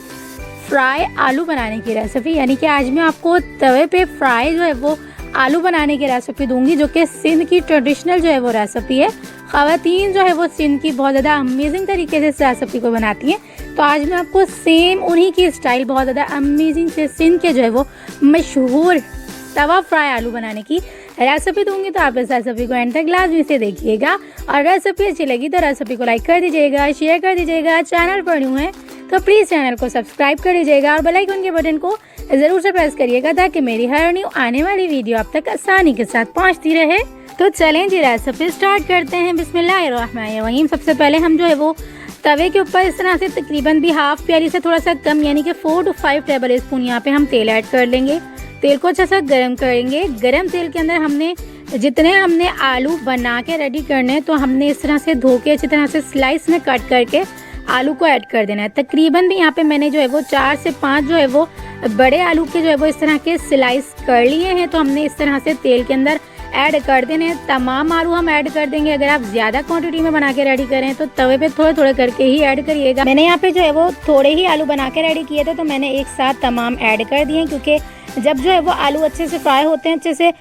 फ्राई आलू बनाने की रेसिपी। यानी कि आज मैं आपको तवे पे फ्राई जो है वो आलू बनाने की रेसिपी दूंगी जो कि सिंध की ट्रेडिशनल जो है वो रेसिपी है। ख़वातीन जो है वो सिंध की बहुत ज़्यादा अमेजिंग तरीके से इस रेसिपी को बनाती हैं। तो आज मैं आपको सेम उन्हीं की स्टाइल बहुत ज़्यादा अमेजिंग से सिंध के जो है वो मशहूर तवा फ्राई आलू बनाने की रेसिपी दूंगी। तो आप इस रेसिपी को एंड तक लाजमी से देखिएगा और रेसिपी अच्छी लगी तो रेसिपी को लाइक कर दीजिएगा, शेयर कर दीजिएगा। चैनल पर न्यू है तो प्लीज़ चैनल को सब्सक्राइब कर दीजिएगा और बेल आइकन के बटन को ज़रूर से प्रेस करिएगा ताकि मेरी हर न्यू आने वाली वीडियो आप तक आसानी के साथ पहुंचती रहे। तो चलें जी रेसिपी स्टार्ट करते हैं। बिस्मिल्लाहिर्रहमानिर्रहीम। सबसे पहले हम जो है वो तवे के ऊपर इस तरह से तकरीबन भी हाफ प्याली से थोड़ा सा कम यानी कि 4 to 5 टेबल स्पून यहाँ पे हम तेल ऐड कर लेंगे। तेल को अच्छा सा गर्म करेंगे। गर्म तेल के अंदर हमने आलू बना के रेडी करने हैं तो हमने इस तरह से धो के अच्छी तरह से स्लाइस में कट करके आलू को ऐड कर देना है। तकरीबन भी यहाँ पे मैंने जो है वो 4 से 5 जो है वो बड़े आलू के जो है वो इस तरह के स्लाइस कर लिए हैं। तो हमने इस तरह से तेल के अंदर ऐड कर देने हैं। तमाम आलू हम ऐड कर देंगे। अगर आप ज़्यादा क्वांटिटी में बना के रेडी करें तो तवे पे थोड़े थोड़े करके ही ऐड करिएगा। मैंने यहाँ पे जो है वो थोड़े ही आलू बना के रेडी किए थे तो मैंने एक साथ तमाम ऐड कर दिए क्योंकि जब जो है वो आलू अच्छे से फ्राई होते हैं, अच्छे से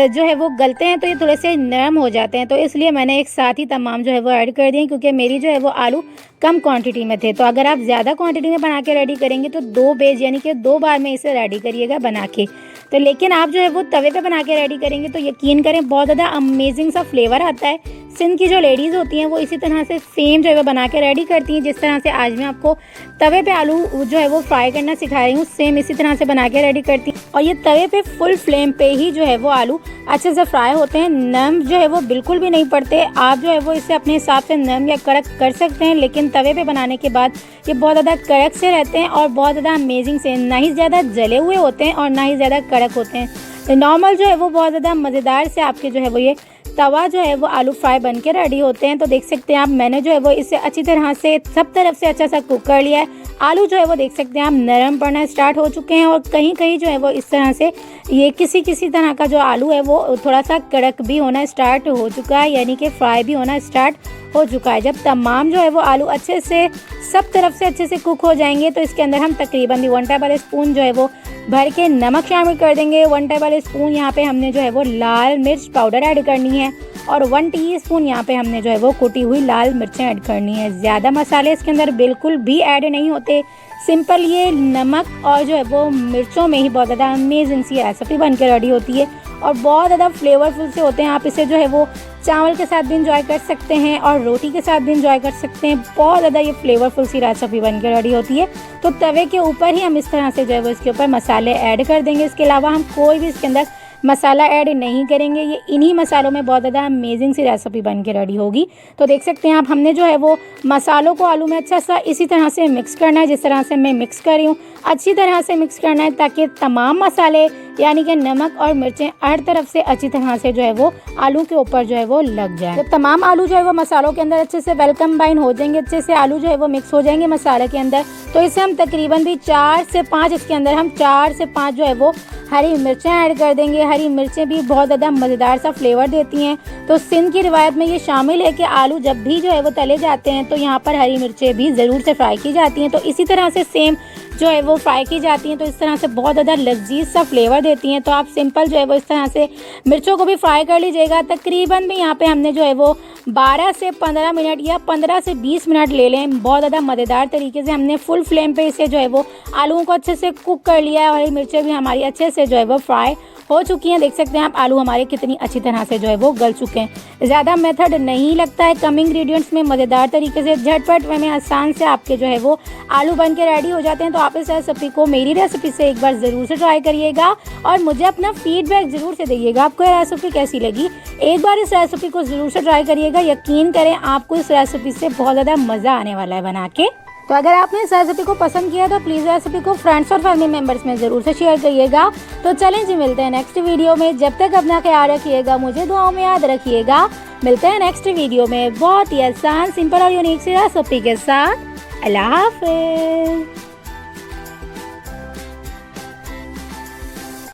जो है वो गलते हैं तो ये थोड़े से नरम हो जाते हैं। तो इसलिए मैंने एक साथ ही तमाम जो है वो ऐड कर दिए क्योंकि मेरी जो है वो आलू कम क्वांटिटी में थे। तो अगर आप ज़्यादा क्वांटिटी में बना के रेडी करेंगे तो 2 बेज यानी कि 2 बार में इसे रेडी करिएगा बना के। तो लेकिन आप जो है वो तवे पे बना के रेडी करेंगे तो यकीन करें बहुत ज़्यादा अमेजिंग सा फ्लेवर आता है। सिंध की जो लेडीज़ होती हैं वो इसी तरह से सेम जो है वो बना के रेडी करती हैं। जिस तरह से आज मैं आपको तवे पे आलू जो है वो फ्राई करना सिखा रही हूँ सेम इसी तरह से बना के रेडी करती हैं। और ये तवे पे फुल फ्लेम पे ही जो है वो आलू अच्छे से फ्राई होते हैं। नम जो है वो बिल्कुल भी नहीं पड़ते। आप जो है वो इसे अपने हिसाब से नम या कड़क कर सकते हैं, लेकिन तवे पे बनाने के बाद ये बहुत ज़्यादा कड़क से रहते हैं और बहुत ज़्यादा अमेजिंग से, ना ही ज़्यादा जले हुए होते हैं और ना ही ज़्यादा कड़क होते हैं। नॉर्मल जो है वो बहुत ज़्यादा मज़ेदार से आपके जो है वो ये तवा जो है वो आलू फ्राई बन के रेडी होते हैं। तो देख सकते हैं आप मैंने जो है वो इसे अच्छी तरह से सब तरफ से अच्छा सा कुक कर लिया है। आलू जो है वो देख सकते हैं आप नरम पड़ना स्टार्ट हो चुके हैं और कहीं कहीं जो है वो इस तरह से ये किसी तरह का जो आलू है वो थोड़ा सा कड़क भी होना स्टार्ट हो चुका है, यानी कि फ्राई भी होना स्टार्ट हो चुका है। जब तमाम जो है वो आलू अच्छे से सब तरफ से अच्छे से कुक हो जाएंगे तो इसके अंदर हम तकरीबन 1 टेबल स्पून जो है वो भर के नमक शामिल कर देंगे। 1 टेबल स्पून यहाँ पे हमने जो है वो लाल मिर्च पाउडर ऐड करनी है और 1 टीस्पून यहाँ पे हमने जो है वो कुटी हुई लाल मिर्चें ऐड करनी है। ज़्यादा मसाले इसके अंदर बिल्कुल भी ऐड नहीं होते। सिंपल ये नमक और जो है वो मिर्चों में ही बहुत ज़्यादा अमेजिंग सी रेसिपी बन के रेडी होती है और बहुत ज़्यादा फ्लेवरफुल से होते हैं। आप इसे जो है वो चावल के साथ भी इंजॉय कर सकते हैं और रोटी के साथ भी इंजॉय कर सकते हैं। बहुत ज़्यादा ये फ्लेवरफुल सी रेसिपी बन के रेडी होती है। तो तवे के ऊपर ही हम इस तरह से जो है वो इसके ऊपर मसाले ऐड कर देंगे। इसके अलावा हम कोई भी इसके अंदर मसाला ऐड नहीं करेंगे। ये इन्हीं मसालों में बहुत ज़्यादा अमेजिंग सी रेसिपी बन के रेडी होगी। तो देख सकते हैं आप, हमने जो है वो मसालों को आलू में अच्छा सा इसी तरह से मिक्स करना है, जिस तरह से मैं मिक्स कर रही हूँ। अच्छी तरह से मिक्स करना है ताकि तमाम मसाले यानी कि नमक और मिर्चें हर तरफ से अच्छी तरह से जो है वो आलू के ऊपर जो है वो लग जाए। जब तमाम आलू जो है वो मसालों के अंदर अच्छे से वेल कंबाइन हो जाएंगे, अच्छे से आलू जो है वो मिक्स हो जाएंगे मसाले के अंदर, तो इसे हम तकरीबन भी 4 से 5 इसके अंदर हम 4 से 5 जो है वो हरी मिर्चें ऐड कर देंगे। हरी मिर्चें भी बहुत ज़्यादा मज़ेदार सा फ्लेवर देती हैं। तो सिंध की रिवायत में ये शामिल है कि आलू जब भी जो है वो तले जाते हैं तो यहाँ पर हरी मिर्चें भी ज़रूर से फ्राई की जाती हैं। तो इसी तरह से सेम जो है वो फ्राई की जाती हैं, तो इस तरह से बहुत ज़्यादा लजीज सा फ्लेवर देती हैं। तो आप सिंपल जो है वो इस तरह से मिर्चों को भी फ्राई कर लीजिएगा। तकरीबन भी यहाँ पे हमने जो है वो 12 से 15 मिनट या 15 से 20 मिनट ले लें। बहुत ज़्यादा मज़ेदार तरीके से हमने फुल फ्लेम पे इसे जो है वो आलूओं को अच्छे से कुक कर लिया है और हरी मिर्चें भी हमारी अच्छे से जो है वो फ्राई हो चुकी हैं। देख सकते हैं आप आलू हमारे कितनी अच्छी तरह से जो है वो गल चुके हैं। ज़्यादा मेथड नहीं लगता है, कम इंग्रेडिएंट्स में मज़ेदार तरीके से झटपट वे में आसान से आपके जो है वो आलू बन के रेडी हो जाते हैं। तो आप इस रेसिपी को मेरी रेसिपी से एक बार ज़रूर से ट्राई करिएगा और मुझे अपना फीडबैक ज़रूर से दीजिएगा आपको ये रेसिपी कैसी लगी। एक बार इस रेसिपी को ज़रूर से ट्राई करिएगा, यकीन करें आपको इस रेसिपी से बहुत ज़्यादा मज़ा आने वाला है बना के। तो अगर आपने इस रेसिपी को पसंद किया तो प्लीज़ रेसिपी को फ्रेंड्स और फैमिली मेम्बर्स में ज़रूर से शेयर करिएगा। तो चलें जी, मिलते हैं नेक्स्ट वीडियो में। जब तक अपना ख्याल रखिएगा, मुझे दुआओं में याद रखिएगा। मिलते हैं नेक्स्ट वीडियो में बहुत ही आसान, सिंपल और यूनिक सी रेसिपी के साथ। अल्लाह हाफ़िज़।